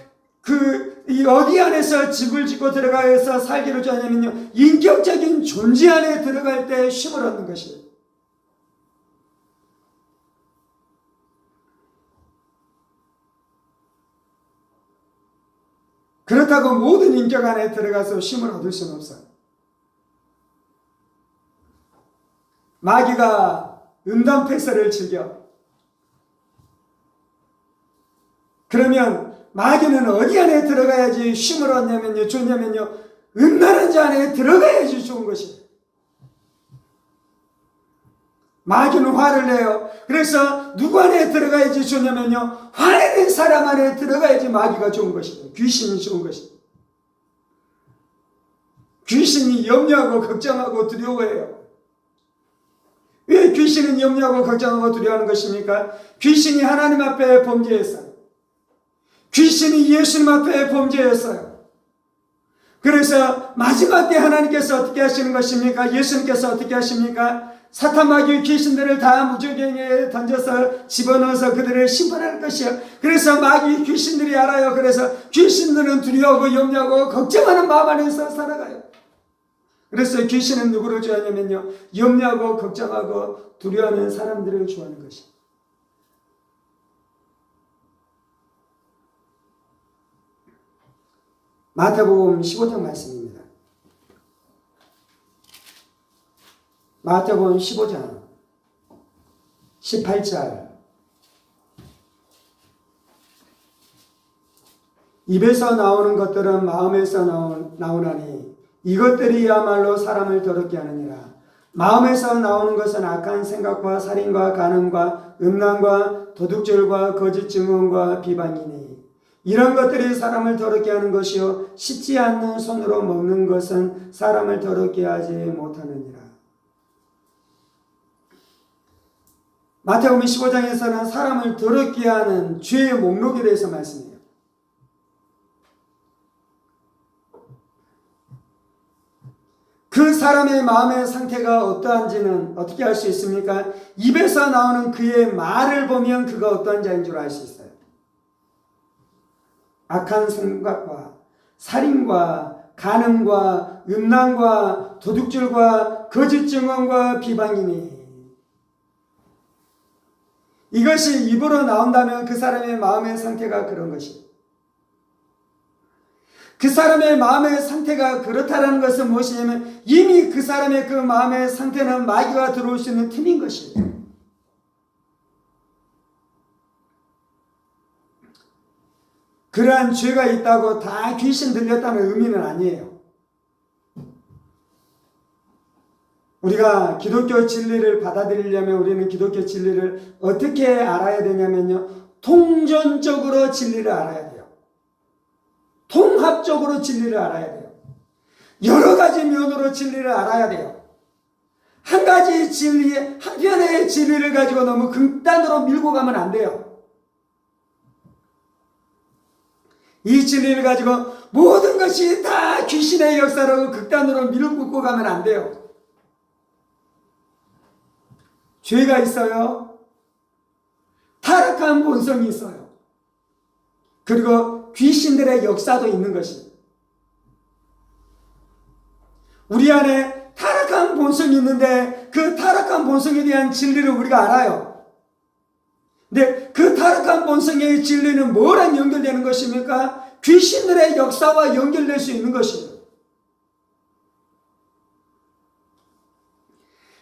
이 어디 안에서 집을 짓고 들어가서 살기를 좋아하냐면요, 인격적인 존재 안에 들어갈 때 쉼을 얻는 것이에요. 그렇다고 모든 인격 안에 들어가서 쉼을 얻을 수는 없어요. 마귀가 음담패설을 즐겨. 그러면 마귀는 어디 안에 들어가야지 쉼을 얻냐면요, 좋냐면요, 음란한 자 안에 들어가야지 좋은 것이에요. 마귀는 화를 내요. 그래서 누구 안에 들어가야지 좋냐면요, 화내는 사람 안에 들어가야지 마귀가 좋은 것이에요. 귀신이 좋은 것이에요. 귀신이 염려하고 걱정하고 두려워해요. 왜 귀신은 염려하고 걱정하고 두려워하는 것입니까? 귀신이 하나님 앞에 범죄했어요. 귀신이 예수님 앞에 범죄했어요. 그래서 마지막 때 하나님께서 어떻게 하시는 것입니까? 예수님께서 어떻게 하십니까? 사탄, 마귀, 귀신들을 다 무저갱에 던져서 집어넣어서 그들을 심판할 것이요. 그래서 마귀, 귀신들이 알아요. 그래서 귀신들은 두려워하고 염려하고 걱정하는 마음 안에서 살아가요. 그래서 귀신은 누구를 좋아하냐면요, 염려하고 걱정하고 두려워하는 사람들을 좋아하는 것이에요. 마태복음 15장 말씀입니다. 마태복음 15장 18절. 입에서 나오는 것들은 마음에서 나오나니 이것들이야말로 사람을 더럽게 하느니라. 마음에서 나오는 것은 악한 생각과 살인과 간음과 음란과 도둑질과 거짓 증언과 비방이니 이런 것들이 사람을 더럽게 하는 것이요 씻지 않는 손으로 먹는 것은 사람을 더럽게 하지 못하느니라. 마태복음 15장에서는 사람을 더럽게 하는 죄의 목록에 대해서 말씀해요. 그 사람의 마음의 상태가 어떠한지는 어떻게 알 수 있습니까? 입에서 나오는 그의 말을 보면 그가 어떠한 자인 줄 알 수 있어요. 악한 생각과 살인과 간음과 음란과 도둑질과 거짓 증언과 비방이니 이것이 입으로 나온다면 그 사람의 마음의 상태가 그런 것이에요. 그 사람의 마음의 상태가 그렇다는 것은 무엇이냐면 이미 그 사람의 그 마음의 상태는 마귀가 들어올 수 있는 틈인 것이에요. 그러한 죄가 있다고 다 귀신 들렸다는 의미는 아니에요. 우리가 기독교 진리를 받아들이려면 우리는 기독교 진리를 어떻게 알아야 되냐면요. 통전적으로 진리를 알아야 돼요. 통합적으로 진리를 알아야 돼요. 여러 가지 면으로 진리를 알아야 돼요. 한 가지 진리, 한편의 진리를 가지고 너무 극단으로 밀고 가면 안 돼요. 이 진리를 가지고 모든 것이 다 귀신의 역사라고 극단으로 밀고 가면 안 돼요. 죄가 있어요. 타락한 본성이 있어요. 그리고 귀신들의 역사도 있는 것입니다. 우리 안에 타락한 본성이 있는데 그 타락한 본성에 대한 진리를 우리가 알아요. 근데 그 타락한 본성의 진리는 뭐랑 연결되는 것입니까? 귀신들의 역사와 연결될 수 있는 것이에요.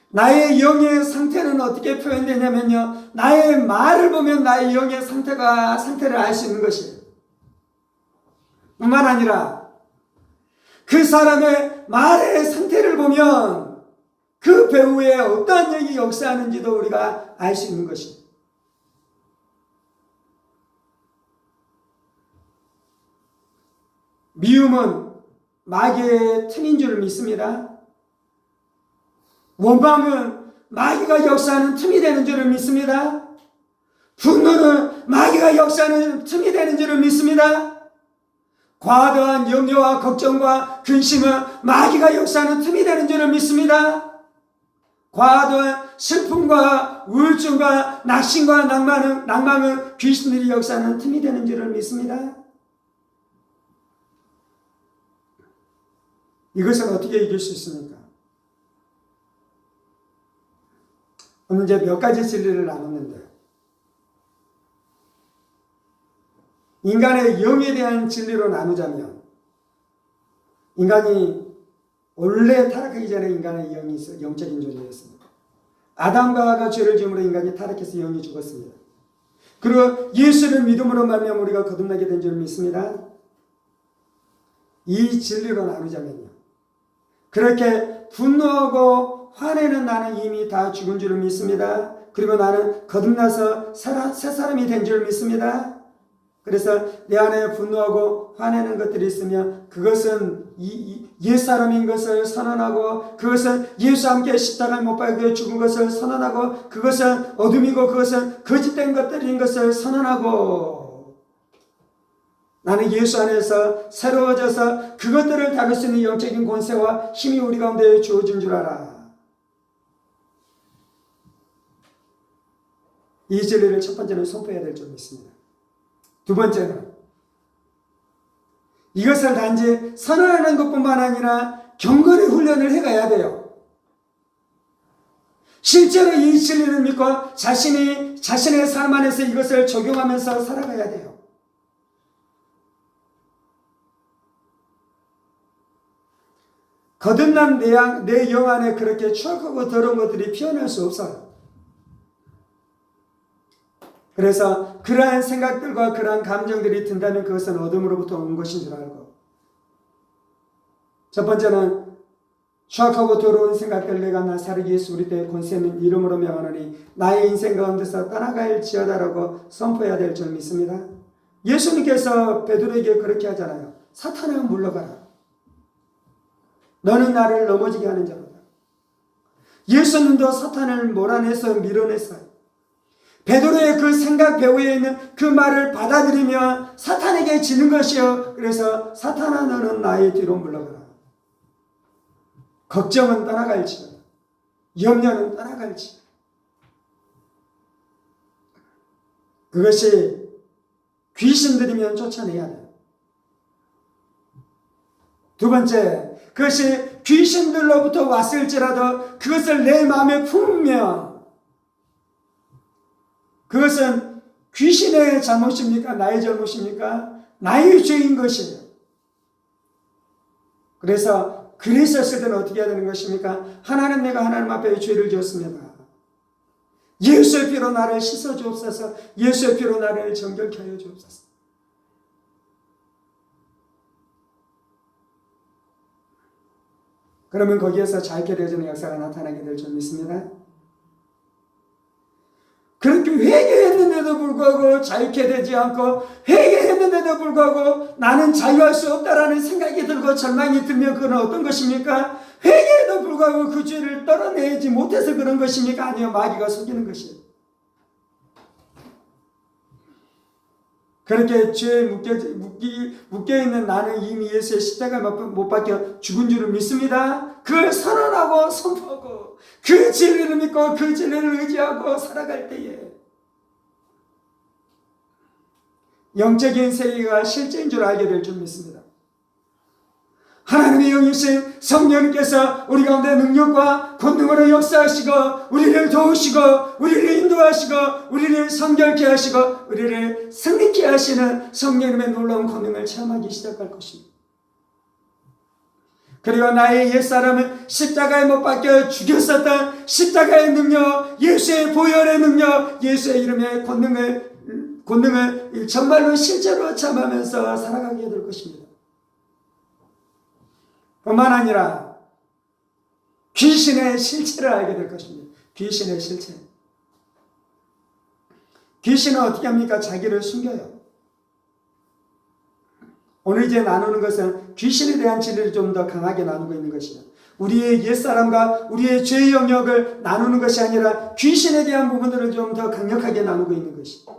나의 영의 상태는 어떻게 표현되냐면요. 나의 말을 보면 나의 영의 상태를 알 수 있는 것이에요. 뿐만 아니라 그 사람의 말의 상태를 보면 그 배후에 어떠한 영이 역사하는지도 우리가 알 수 있는 것입니다. 미움은 마귀의 틈인 줄 믿습니다. 원망은 마귀가 역사하는 틈이 되는 줄을 믿습니다. 분노는 마귀가 역사하는 틈이 되는 줄을 믿습니다. 과도한 염려와 걱정과 근심은 마귀가 역사하는 틈이 되는 줄을 믿습니다. 과도한 슬픔과 우울증과 낙심과 낭망은 귀신들이 역사하는 틈이 되는 줄을 믿습니다. 이것을 어떻게 이길 수 있습니까? 오늘 이제 몇 가지 진리를 나눴는데, 인간의 영에 대한 진리로 나누자면, 인간이 원래 타락하기 전에 인간의 영이 있어 영적인 존재였습니다. 아담과 하와가 죄를 지음으로 인간이 타락해서 영이 죽었습니다. 그리고 예수를 믿음으로 말미암아 우리가 거듭나게 된 줄 믿습니다. 이 진리로 나누자면요, 그렇게 분노하고 화내는 나는 이미 다 죽은 줄을 믿습니다. 그리고 나는 거듭나서 새 사람이 된 줄 믿습니다. 그래서 내 안에 분노하고 화내는 것들이 있으면 그것은 옛사람인 것을 선언하고, 그것은 예수와 함께 십자가에 못 박혀 죽은 것을 선언하고, 그것은 어둠이고 그것은 거짓된 것들인 것을 선언하고, 나는 예수 안에서 새로워져서 그것들을 다룰 수 있는 영적인 권세와 힘이 우리 가운데 주어진 줄 알아. 이 진리를 첫 번째는 선포해야 될 줄 믿습니다. 두 번째는 이것을 단지 선언하는 것뿐만 아니라 경건의 훈련을 해가야 돼요. 실제로 이 진리를 믿고 자신의 삶 안에서 이것을 적용하면서 살아가야 돼요. 거듭난 내 영 안에 그렇게 추악하고 더러운 것들이 피어날 수 없어요. 그래서 그러한 생각들과 그러한 감정들이 든다면 그것은 어둠으로부터 온 것인 줄 알고, 첫 번째는 추악하고 더러운 생각들 내가 나사렛 예수 그리스도의 권세 있는 이름으로 명하노니 나의 인생 가운데서 떠나갈지어다라고 선포해야 될 줄 믿습니다. 예수님께서 베드로에게 그렇게 하잖아요. 사탄아 물러가라. 너는 나를 넘어지게 하는 자로다. 예수님도 사탄을 몰아내서 밀어냈어요. 베드로의 그 생각 배후에 있는 그 말을 받아들이며 사탄에게 지는 것이요. 그래서 사탄아 너는 나의 뒤로 물러가라. 걱정은 떠나갈지어다. 염려는 떠나갈지. 그것이 귀신들이면 쫓아내야 돼요. 두 번째, 그것이 귀신들로부터 왔을지라도 그것을 내 마음에 품으면 그것은 귀신의 잘못입니까? 나의 잘못입니까? 나의 죄인 것이에요. 그래서 그랬었을 때는 어떻게 해야 되는 것입니까? 하나님, 내가 하나님 앞에 죄를 지었습니다. 예수의 피로 나를 씻어 주옵소서. 예수의 피로 나를 정결케 하여 주옵소서. 그러면 거기에서 자유케 되어지는 역사가 나타나게 될 줄 믿습니다. 그렇게 회개했는데도 불구하고 자유케 되지 않고, 회개했는데도 불구하고 나는 자유할 수 없다라는 생각이 들고 절망이 들면 그건 어떤 것입니까? 회개에도 불구하고 그 죄를 떨어내지 못해서 그런 것입니까? 아니요, 마귀가 속이는 것이에요. 그렇게 죄에 묶여있는 나는 이미 예수의 십자가에 못 박혀 죽은 줄을 믿습니다. 그걸 선언하고 선포하고 그 진리를 믿고 그 진리를 의지하고 살아갈 때에 영적인 세계가 실제인 줄 알게 될 줄 믿습니다. 하나님의 영이신 성령님께서 우리 가운데 능력과 권능으로 역사하시고 우리를 도우시고 우리를 인도하시고 우리를 성결케 하시고 우리를 승리케 하시는 성령님의 놀라운 권능을 체험하기 시작할 것입니다. 그리고 나의 옛사람은 십자가에 못 박혀 죽였었던 십자가의 능력, 예수의 보혈의 능력, 예수의 이름의 권능을 정말로 실제로 체험하면서 살아가게 될 것입니다. 뿐만 아니라 귀신의 실체를 알게 될 것입니다. 귀신의 실체. 귀신은 어떻게 합니까? 자기를 숨겨요. 오늘 이제 나누는 것은 귀신에 대한 진리를 좀 더 강하게 나누고 있는 것이에요. 우리의 옛사람과 우리의 죄의 영역을 나누는 것이 아니라 귀신에 대한 부분들을 좀 더 강력하게 나누고 있는 것이에요.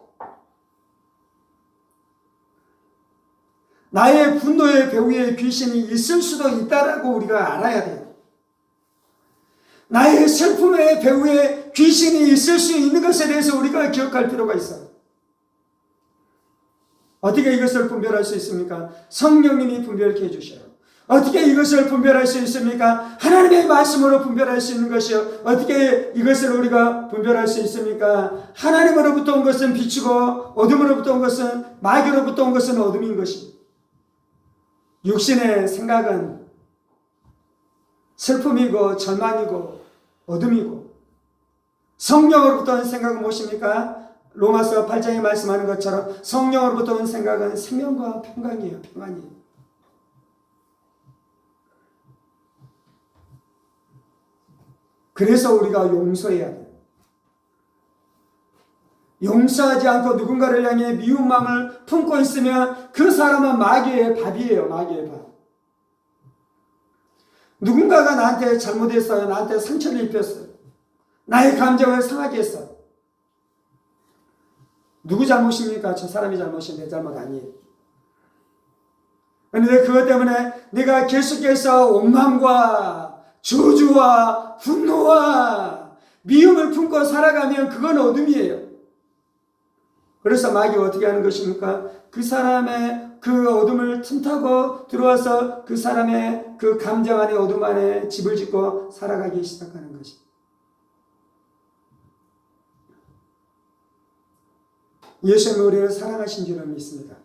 나의 분노의 배후에 귀신이 있을 수도 있다라고 우리가 알아야 돼요. 나의 슬픔의 배후에 귀신이 있을 수 있는 것에 대해서 우리가 기억할 필요가 있어요. 어떻게 이것을 분별할 수 있습니까? 성령님이 분별케 해주셔요. 어떻게 이것을 분별할 수 있습니까? 하나님의 말씀으로 분별할 수 있는 것이요. 어떻게 이것을 우리가 분별할 수 있습니까? 하나님으로부터 온 것은 빛이고 어둠으로부터 온 것은, 마귀로부터 온 것은 어둠인 것입니다. 육신의 생각은 슬픔이고 절망이고 어둠이고, 성령으로부터 온 생각은 무엇입니까? 로마서 8장에 말씀하는 것처럼 성령으로부터 온 생각은 생명과 평강이에요. 평안이에요. 그래서 우리가 용서해야 돼요. 용서하지 않고 누군가를 향해 미운 마음을 품고 있으면 그 사람은 마귀의 밥이에요. 마귀의 밥. 누군가가 나한테 잘못했어요. 나한테 상처를 입혔어요. 나의 감정을 상하게 했어요. 누구 잘못입니까? 저 사람이 잘못이 내 잘못 아니에요. 그런데 그것 때문에 내가 계속해서 원망과 저주와 분노와 미움을 품고 살아가면 그건 어둠이에요. 그래서 마귀가 어떻게 하는 것입니까? 그 사람의 그 어둠을 틈타고 들어와서 그 사람의 그 감정 안에 어둠 안에 집을 짓고 살아가기 시작하는 것입니다. 예수님이 우리를 사랑하신 줄을 믿습니다.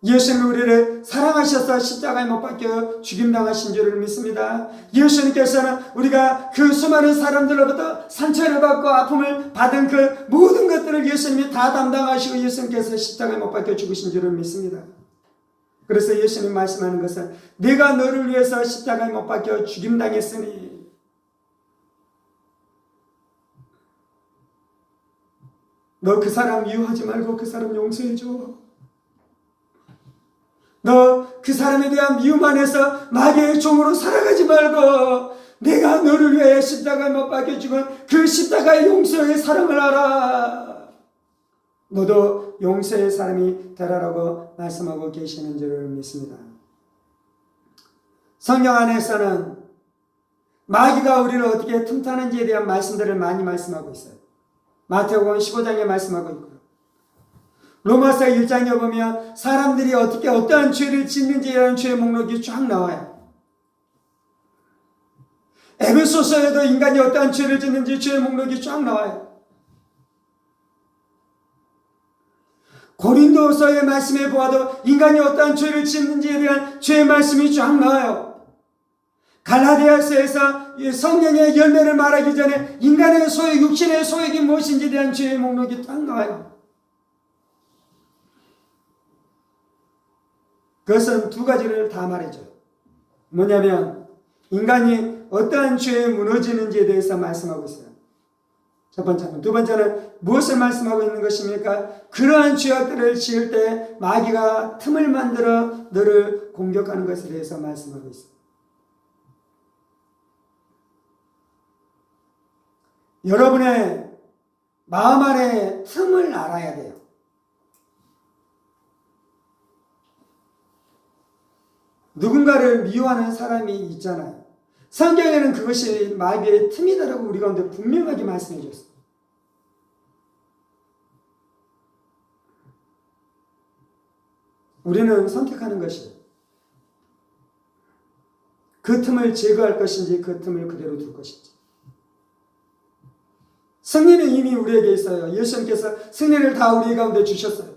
예수님이 우리를 사랑하셔서 십자가에 못 박혀 죽임당하신 줄을 믿습니다. 예수님께서는 우리가 그 수많은 사람들로부터 상처를 받고 아픔을 받은 그 모든 것들을 예수님이 다 담당하시고 예수님께서 십자가에 못 박혀 죽으신 줄을 믿습니다. 그래서 예수님이 말씀하는 것은 내가 너를 위해서 십자가에 못 박혀 죽임당했으니 너 그 사람 미워하지 말고 그 사람 용서해줘. 너 그 사람에 대한 미움 안에서 마귀의 종으로 살아가지 말고 내가 너를 위해 십자가에 못 박혀 죽은 그 십자가의 용서의 사랑을 알아. 너도 용서의 사람이 되라라고 말씀하고 계시는 줄을 믿습니다. 성경 안에서는 마귀가 우리를 어떻게 틈타는지에 대한 말씀들을 많이 말씀하고 있어요. 마태복음 15장에 말씀하고 있고요. 로마서 1장에 보면 사람들이 어떻게 어떠한 죄를 짓는지라는 죄의 목록이 쫙 나와요. 에베소서에도 인간이 어떠한 죄를 짓는지 죄의 목록이 쫙 나와요. 고린도서의 말씀에 보아도 인간이 어떠한 죄를 짓는지에 대한 죄의 말씀이 쫙 나와요. 갈라디아서에서 성령의 열매를 말하기 전에 인간의 소욕, 육신의 소욕이 무엇인지에 대한 죄의 목록이 딱 나와요. 그것은 두 가지를 다 말해줘요. 뭐냐면 인간이 어떠한 죄에 무너지는지에 대해서 말씀하고 있어요. 첫 번째는. 두 번째는 무엇을 말씀하고 있는 것입니까? 그러한 죄악들을 지을 때 마귀가 틈을 만들어 너를 공격하는 것에 대해서 말씀하고 있어요. 여러분의 마음 안에 틈을 알아야 돼요. 누군가를 미워하는 사람이 있잖아요. 성경에는 그것이 마귀의 틈이다라고 우리 가운데 분명하게 말씀해 줬어요. 우리는 선택하는 것이에요. 그 틈을 제거할 것인지 그 틈을 그대로 둘 것인지. 승리는 이미 우리에게 있어요. 예수님께서 승리를 다 우리 가운데 주셨어요.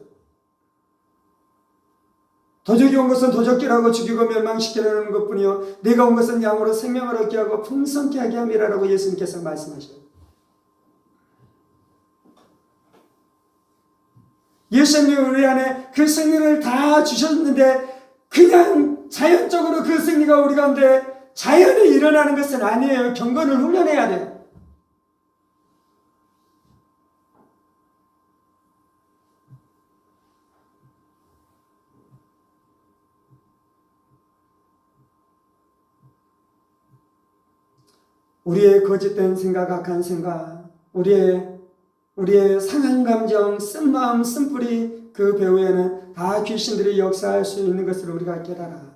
도적이 온 것은 도적질하고 죽이고 멸망시키려는 것뿐이요 내가 온 것은 양으로 생명을 얻게 하고 풍성케 하게 함이라고 예수님께서 말씀하셔요. 예수님이 우리 안에 그 승리를 다 주셨는데 그냥 자연적으로 그 승리가 우리 가운데 자연히 일어나는 것은 아니에요. 경건을 훈련해야 돼요. 우리의 거짓된 생각, 악한 생각, 우리의 상한 감정, 쓴마음, 쓴뿌리 그 배후에는 다 귀신들이 역사할 수 있는 것을 우리가 깨달아.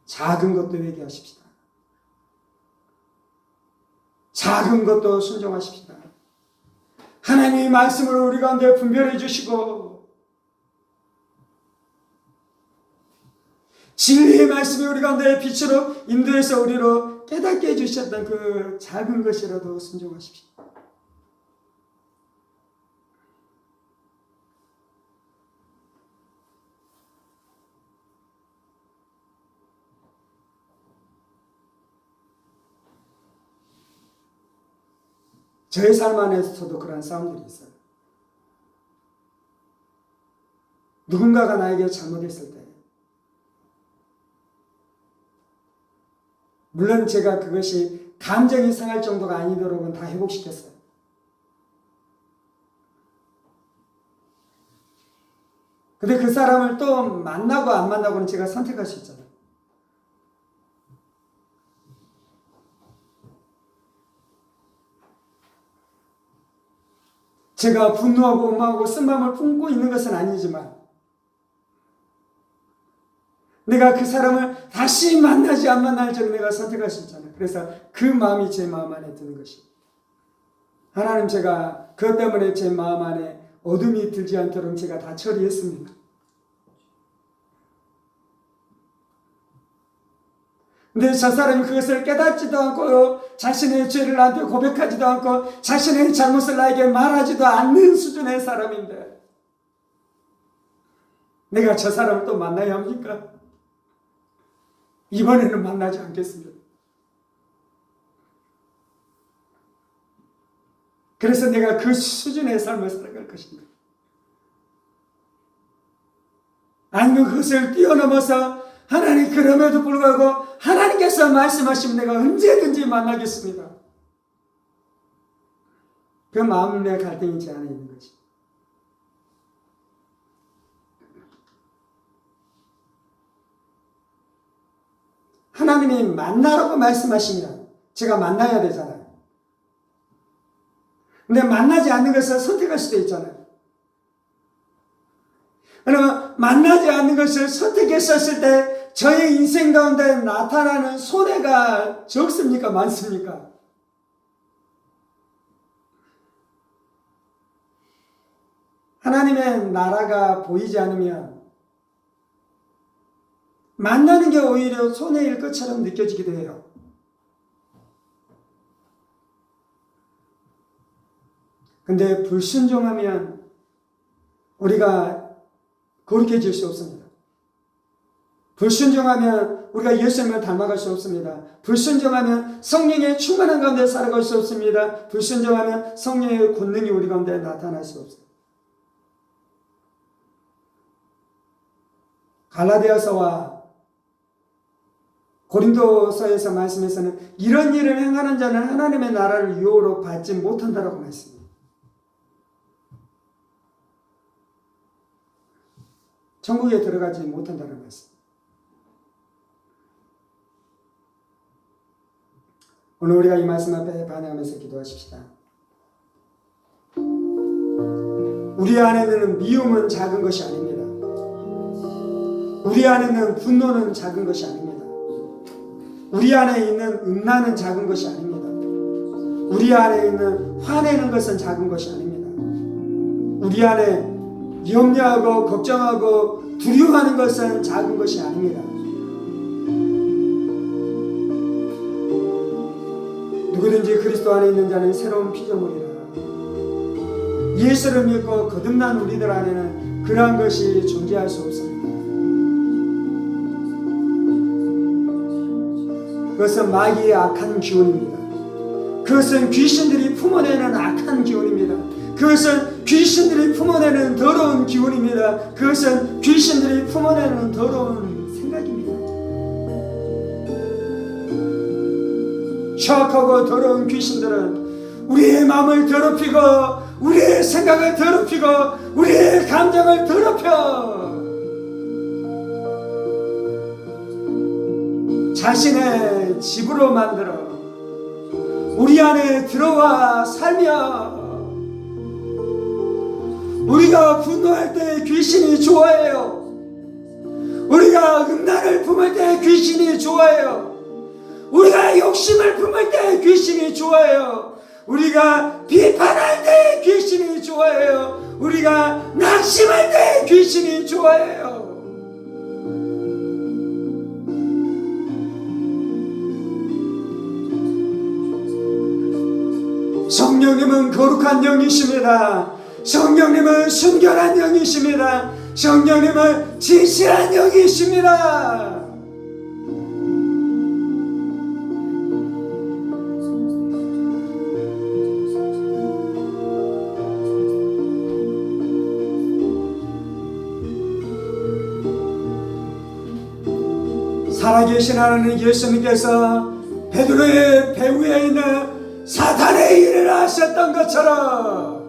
작은 것도 회개하십시다. 작은 것도 순종하십시다. 하나님의 말씀을 우리 가운데 분별해 주시고 진리의 말씀이 우리 가운데 빛으로 인도해서 우리로 깨닫게 해주셨던 그 작은 것이라도 순종하십시오. 저의 삶 안에서도 그런 싸움들이 있어요. 누군가가 나에게 잘못했을 때 물론 제가 그것이 감정이 상할 정도가 아니도록은 다 회복시켰어요. 근데 그 사람을 또 만나고 안 만나고는 제가 선택할 수 있잖아요. 제가 분노하고 원망하고 쓴 마음을 품고 있는 것은 아니지만 내가 그 사람을 다시 만나지 안 만날지는 내가 선택할 수 있잖아요. 그래서 그 마음이 제 마음 안에 드는 것이. 하나님 제가 그것 때문에 제 마음 안에 어둠이 들지 않도록 제가 다 처리했습니다. 근데 저 사람이 그것을 깨닫지도 않고 자신의 죄를 나한테 고백하지도 않고 자신의 잘못을 나에게 말하지도 않는 수준의 사람인데 내가 저 사람을 또 만나야 합니까? 이번에는 만나지 않겠습니다. 그래서 내가 그 수준의 삶을 살아갈 것입니다. 아니면 그것을 뛰어넘어서 하나님 그럼에도 불구하고 하나님께서 말씀하시면 내가 언제든지 만나겠습니다. 그 마음의 갈등이 제 안에 있는 거지. 하나님이 만나라고 말씀하시면 제가 만나야 되잖아요. 근데 만나지 않는 것을 선택할 수도 있잖아요. 그러면 만나지 않는 것을 선택했었을 때 저의 인생 가운데 나타나는 손해가 적습니까? 많습니까? 하나님의 나라가 보이지 않으면 만나는 게 오히려 손해일 것처럼 느껴지기도 해요. 근데 불순종하면 우리가 거룩해질 수 없습니다. 불순종하면 우리가 예수님을 닮아갈 수 없습니다. 불순종하면 성령의 충만한 가운데 살아갈 수 없습니다. 불순종하면 성령의 권능이 우리 가운데 나타날 수 없습니다. 갈라디아서와 고린도서에서 말씀에서는 이런 일을 행하는 자는 하나님의 나라를 유혹으로 받지 못한다라고 말씀합니다. 천국에 들어가지 못한다는 말씀. 오늘 우리가 이 말씀 앞에 반응하면서 기도하십시다. 우리 안에 있는 미움은 작은 것이 아닙니다. 우리 안에 있는 분노는 작은 것이 아닙니다. 우리 안에 있는 음란은 작은 것이 아닙니다. 우리 안에 있는 화내는 것은 작은 것이 아닙니다. 우리 안에 염려하고 걱정하고 두려워하는 것은 작은 것이 아닙니다. 누구든지 그리스도 안에 있는 자는 새로운 피조물이라. 예수를 믿고 거듭난 우리들 안에는 그러한 것이 존재할 수 없습니다. 그것은 마귀의 악한 기운입니다. 그것은 귀신들이 품어내는 악한 기운입니다. 그것은 귀신들이 품어내는 더러운 기운입니다. 그것은 귀신들이 품어내는 더러운 생각입니다. 추악하고 더러운 귀신들은 우리의 마음을 더럽히고 우리의 생각을 더럽히고 우리의 감정을 더럽혀 자신의 집으로 만들어 우리 안에 들어와 살며 우리가 분노할 때 귀신이 좋아해요. 우리가 음란을 품을 때 귀신이 좋아해요. 우리가 욕심을 품을 때 귀신이 좋아해요. 우리가 비판할 때 귀신이 좋아해요. 우리가 낙심할 때 귀신이 좋아해요. 성령님은 거룩한 영이십니다. 성령님은 순결한 영이십니다. 성령님은 진실한 영이십니다. 살아계신 하나님 예수님께서 베드로의 배 위에 있는 사탄의 일을 하셨던 것처럼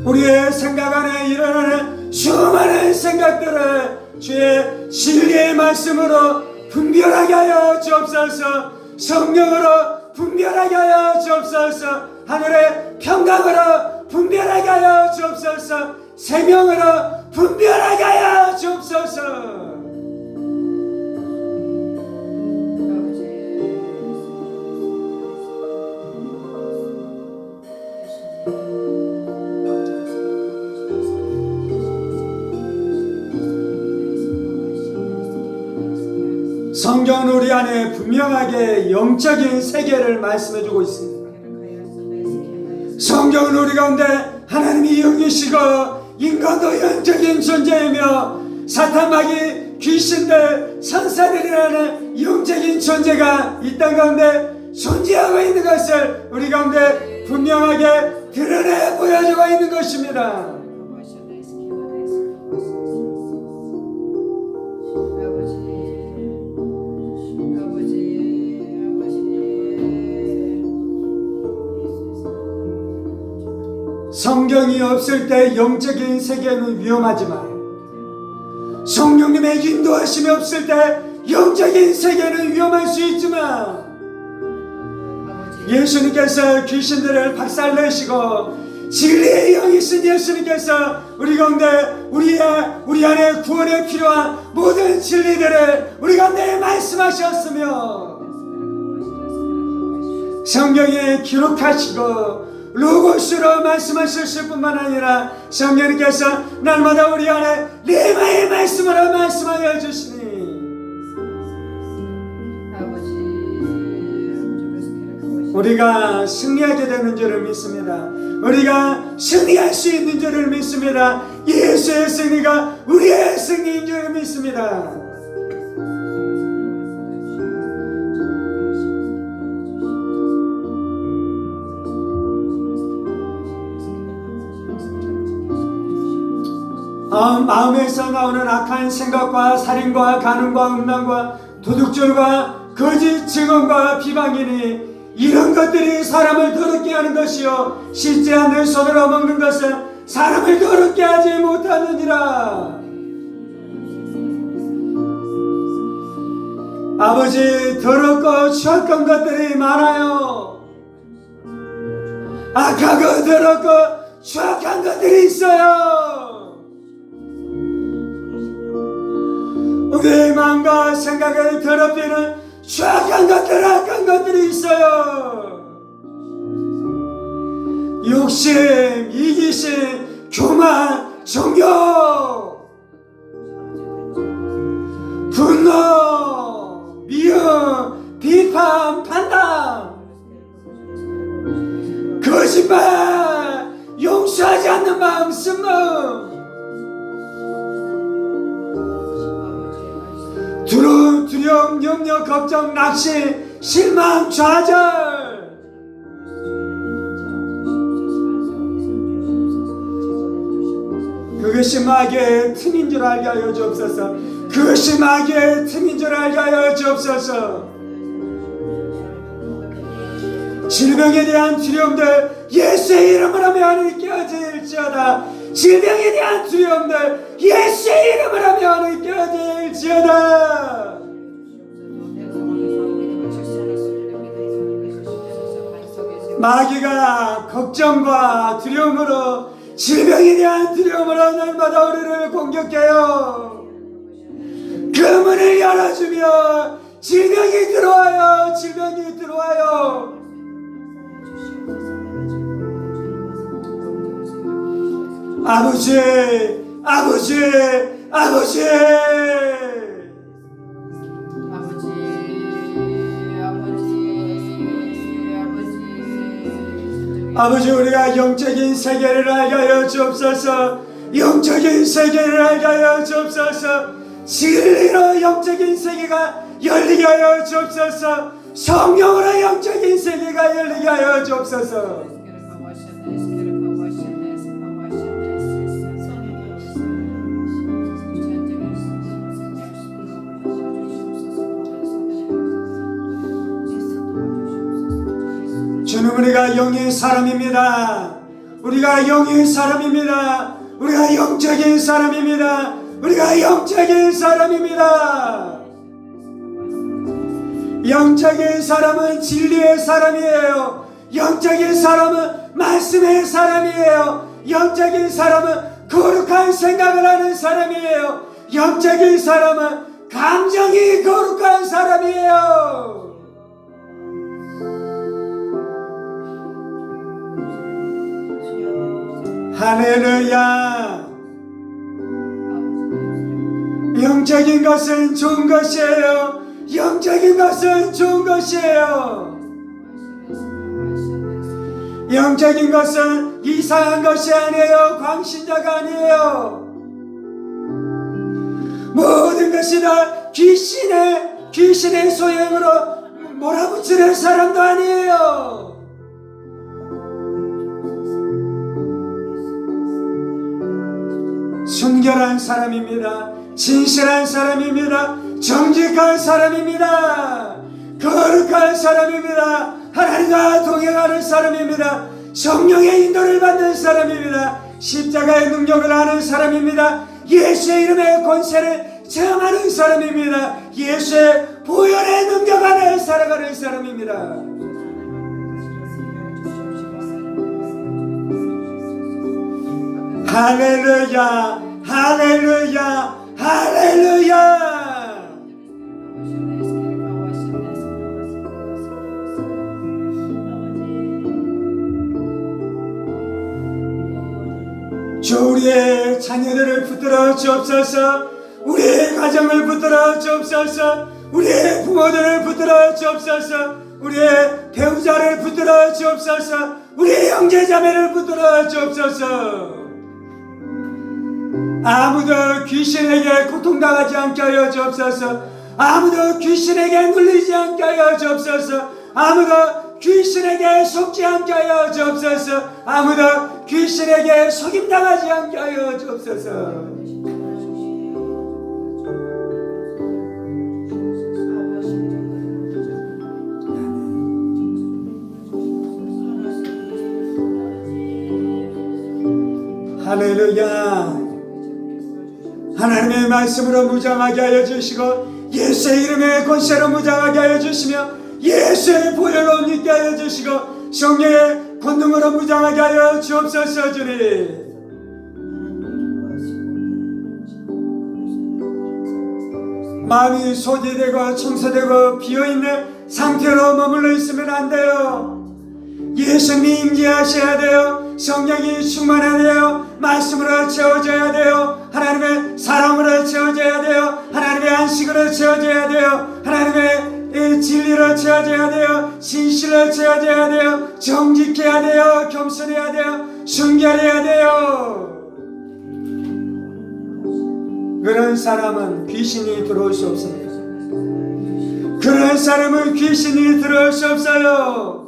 우리의 생각 안에 일어나는 수많은 생각들을 주의 진리의 말씀으로 분별하게 하여 주옵소서. 성령으로 분별하게 하여 주옵소서. 하늘의 평강으로 분별하게 하여 주옵소서. 생명으로 분별하게 하여 주옵소서. 성경은 우리 안에 분명하게 영적인 세계를 말씀해주고 있습니다. 성경은 우리 가운데 하나님이 영이시고 인간도 영적인 존재이며 사탄 마귀 귀신들 천사들이라는 영적인 존재가 이 땅 가운데 존재하고 있는 것을 우리 가운데 분명하게 드러내 보여주고 있는 것입니다. 성경이 없을 때 영적인 세계는 위험하지만 성령님의 인도하심이 없을 때 영적인 세계는 위험할 수 있지만 예수님께서 귀신들을 박살내시고 진리의 영이신 예수님께서 우리 가운데 우리 안에 구원에 필요한 모든 진리들을 우리 가운데 말씀하셨으며 성경에 기록하시고 로고스로 말씀하셨을 뿐만 아니라 성령님께서 날마다 우리 안에 레마의 말씀으로 말씀하여 주시니 우리가 승리하게 되는 줄을 믿습니다. 우리가 승리할 수 있는 줄을 믿습니다. 예수의 승리가 우리의 승리인 줄을 믿습니다. 마음에서 나오는 악한 생각과 살인과 간음과 음란과 도둑질과 거짓 증언과 비방이니 이런 것들이 사람을 더럽게 하는 것이요 씻지 않는 손으로 먹는 것은 사람을 더럽게 하지 못하느니라. 아버지, 더럽고 추악한 것들이 많아요. 악하고 더럽고 추악한 것들이 있어요. 우리의 마음과 생각을 더럽히는 추악한 것들, 악한 것들이 있어요. 욕심, 이기심, 교만, 정욕, 분노, 미움, 비판, 판단, 거짓말, 용서하지 않는 마음, 쓴마음, 두려움, 염려, 걱정, 낙심, 실망, 좌절, 그것이 마귀의 틈인 줄 알게 하여 주옵소서. 그것이 마귀의 틈인 줄 알게 하여 주옵소서. 질병에 대한 두려움들 예수의 이름으로 하며 하늘이 깨어질지어다. 질병에 대한 두려움들 예수의 이름으로 하며 하늘이 깨어질지어다. 마귀가 걱정과 두려움으로 질병에 대한 두려움으로 날마다 우리를 공격해요. 그 문을 열어주며 질병이 들어와요. 질병이 들어와요. 아버지, 아버지, 아버지, 아버지, 우리가 영적인 세계를 알게 하여 주옵소서. 영적인 세계를 알게 하여 주옵소서. 진리로 영적인 세계가 열리게 하여 주옵소서. 성령으로 영적인 세계가 열리게 하여 주옵소서. 주는 우리가 영의 사람입니다. 우리가 영의 사람입니다. 우리가 영적인 사람입니다. 우리가 영적인 사람입니다. 영적인 사람은 진리의 사람이에요. 영적인 사람은 말씀의 사람이에요. 영적인 사람은 거룩한 생각을 하는 사람이에요. 영적인 사람은 감정이 거룩한 사람이에요. 할렐루야. 영적인 것은 좋은 것이에요. 영적인 것은 좋은 것이에요. 영적인 것은 이상한 것이 아니에요. 광신자가 아니에요. 모든 것이 다 귀신의 소행으로 몰아붙이는 사람도 아니에요. 순결한 사람입니다. 진실한 사람입니다. 정직한 사람입니다. 거룩한 사람입니다. 하나님과 동행하는 사람입니다. 성령의 인도를 받는 사람입니다. 십자가의 능력을 아는 사람입니다. 예수의 이름의 권세를 체험하는 사람입니다. 예수의 보혈의 능력 안에 살아가는 사람입니다. 할렐루야, 할렐루야, 할렐루야. 주 우리의 자녀들을 붙들어 주옵소서. 우리의 가정을 붙들어 주옵소서. 우리의 부모들을 붙들어 주옵소서. 우리의 배우자를 붙들어 주옵소서. 우리의 형제자매를 붙들어 주옵소서. 아무도 귀신에게 고통당하지 않게 하여 주옵소서. 아무도 귀신에게 눌리지 않게 하여 주옵소서. 아무도 귀신에게 속지 않게 하여 주옵소서. 아무도 귀신에게 속임당하지 않게 하여 주옵소서. 할렐루야. 하나님의 말씀으로 무장하게 하여 주시고 예수의 이름의 권세로 무장하게 하여 주시며 예수의 보혈로 믿게 하여 주시고 성령의 권능으로 무장하게 하여 주옵소서. 주님, 마음이 소지되고 청소되고 비어있는 상태로 머물러 있으면 안 돼요. 예수님이 임재하셔야 돼요. 성령이 충만해야 돼요. 말씀으로 채워져야 돼요. 하나님의 사랑으로 채워져야 돼요. 하나님의 안식으로 채워져야 돼요. 하나님의 진리로 채워져야 돼요. 진실로 채워져야 돼요. 정직해야 돼요. 겸손해야 돼요. 순결해야 돼요. 그런 사람은 귀신이 들어올 수 없습니다. 그런 사람은 귀신이 들어올 수 없어요.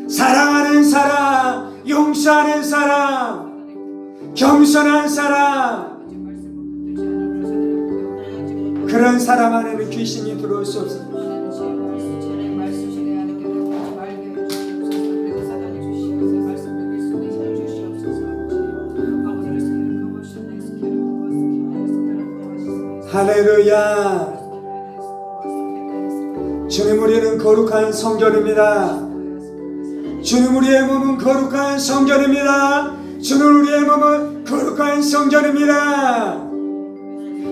사랑하는 사람, 용서하는 사람, 겸손한 사람, 그런 사람 안에는 귀신이 들어올 수 없습니다. 할렐루야. 주님, 우리는 거룩한 성전입니다. 주님, 우리의 몸은 거룩한 성전입니다. 주님, 우리의 몸은 거룩한 성전입니다.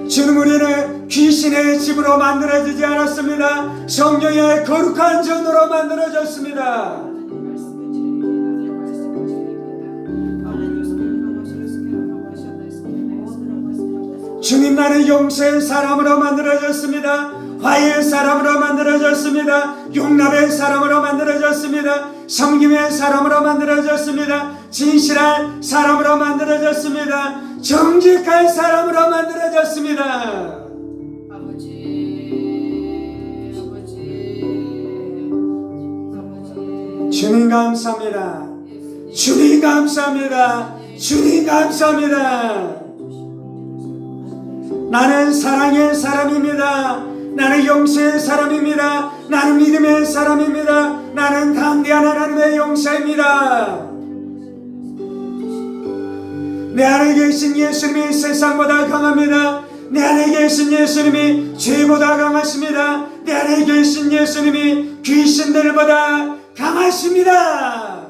주님, 우리는 귀신의 집으로 만들어지지 않았습니다. 성령의 거룩한 전으로 만들어졌습니다. 주님, 나는 용서의 사람으로 만들어졌습니다. 화해의 사람으로 만들어졌습니다. 용납의 사람으로 만들어졌습니다. 섬김의 사람으로 만들어졌습니다. 진실한 사람으로 만들어졌습니다. 정직한 사람으로 만들어졌습니다. 주님 감사합니다. 주님 감사합니다. 주님 감사합니다. 나는 사랑의 사람입니다. 나는 용서의 사람입니다. 나는 믿음의 사람입니다. 나는 담대한 하나님의 용사입니다. 내 안에 계신 예수님이 세상보다 강합니다. 내 안에 계신 예수님이 죄보다 강하십니다. 내 안에 계신 예수님이 귀신들보다 강하십니다.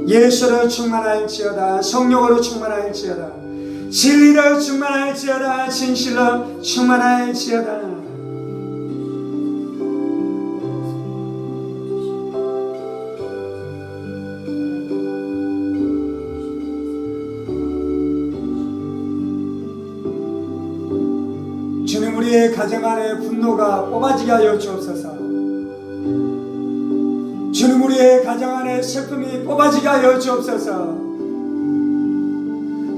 예수로 충만할지어다. 성령으로 충만할지어다. 진리로 충만할지어다. 진실로 충만할지어다. 주님, 우리의 가정 안에 분노가 뽑아지게 하여 주옵소서. 주님, 우리의 가정 안에 슬픔이 뽑아지게 하여 주옵소서.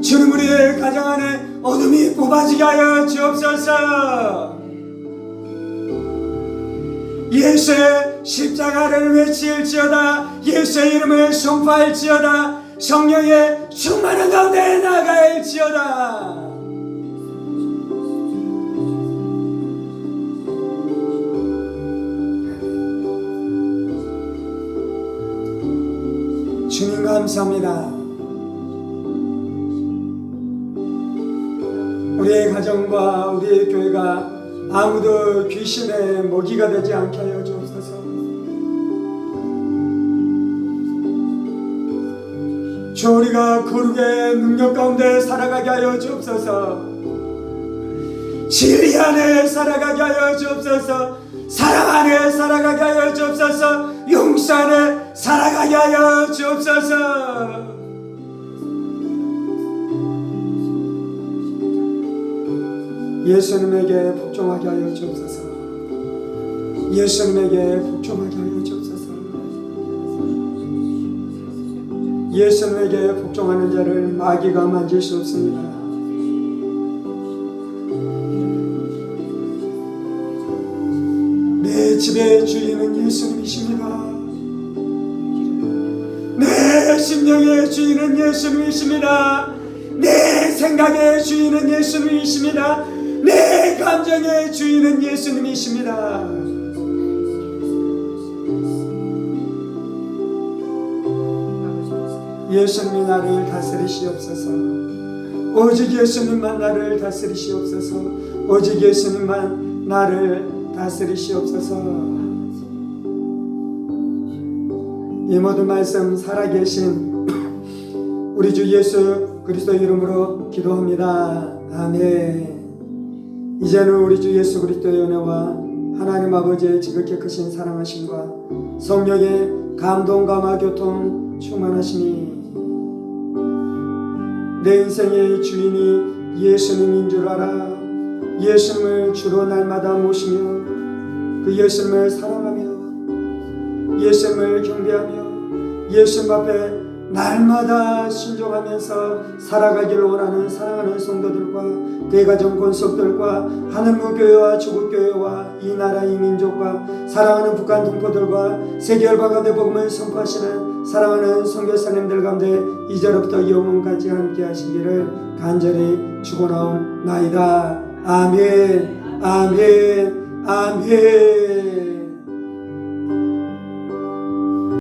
주님, 우리의 가정 안에 어둠이 뽑아지게 하여 주옵소서. 예수의 십자가를 외칠지어다. 예수의 이름을 선포할지어다. 성령의 충만한 가운데 나갈지어다. 주님 감사합니다. 우리의 가정과 우리의 교회가 아무도 귀신의 먹이가 되지 않게 하여 주옵소서. 주, 우리가 거룩의 능력 가운데 살아가게 하여 주옵소서. 진리 안에 살아가게 하여 주옵소서. 사랑 안에 살아가게 하여 주옵소서. 용서 안에 살아가게 하여 주옵소서. 예수님에게 복종하게 하여 주옵소서. 예수님에게 복종하게 하여 주옵소서. 예수님에게 복종하는 자를 마귀가 만질 수 없습니다. 집의 주인은 예수님이십니다. 내 심령의 주인은 예수님이십니다. 내 생각의 주인은 예수님이십니다. 내 감정의 주인은 예수님이십니다. 예수님이 나를 다스리시옵소서. 오직 예수님만 나를 다스리시옵소서. 오직 예수님만 나를 다스리시옵소서. 이 모든 말씀 살아계신 우리 주 예수 그리스도 이름으로 기도합니다. 아멘. 이제는 우리 주 예수 그리스도의 은혜와 하나님 아버지의 지극히 크신 사랑하심과 성령의 감동 감화 교통 충만하심이 내 인생의 주인이 예수님인 줄 알아 예수님을 주로 날마다 모시며 그 예수님을 사랑하며 예수님을 경배하며 예수님 앞에 날마다 순종하면서 살아가기를 원하는 사랑하는 성도들과 대가정 권속들과 하늘무교회와 조국교회와 이 나라 이 민족과 사랑하는 북한 동포들과 세계 열방 가운데 복음을 선포하시는 사랑하는 선교사님들 가운데 이제로부터 영원까지 함께 하시기를 간절히 축원하옵나이다. 아멘 아멘 아멘.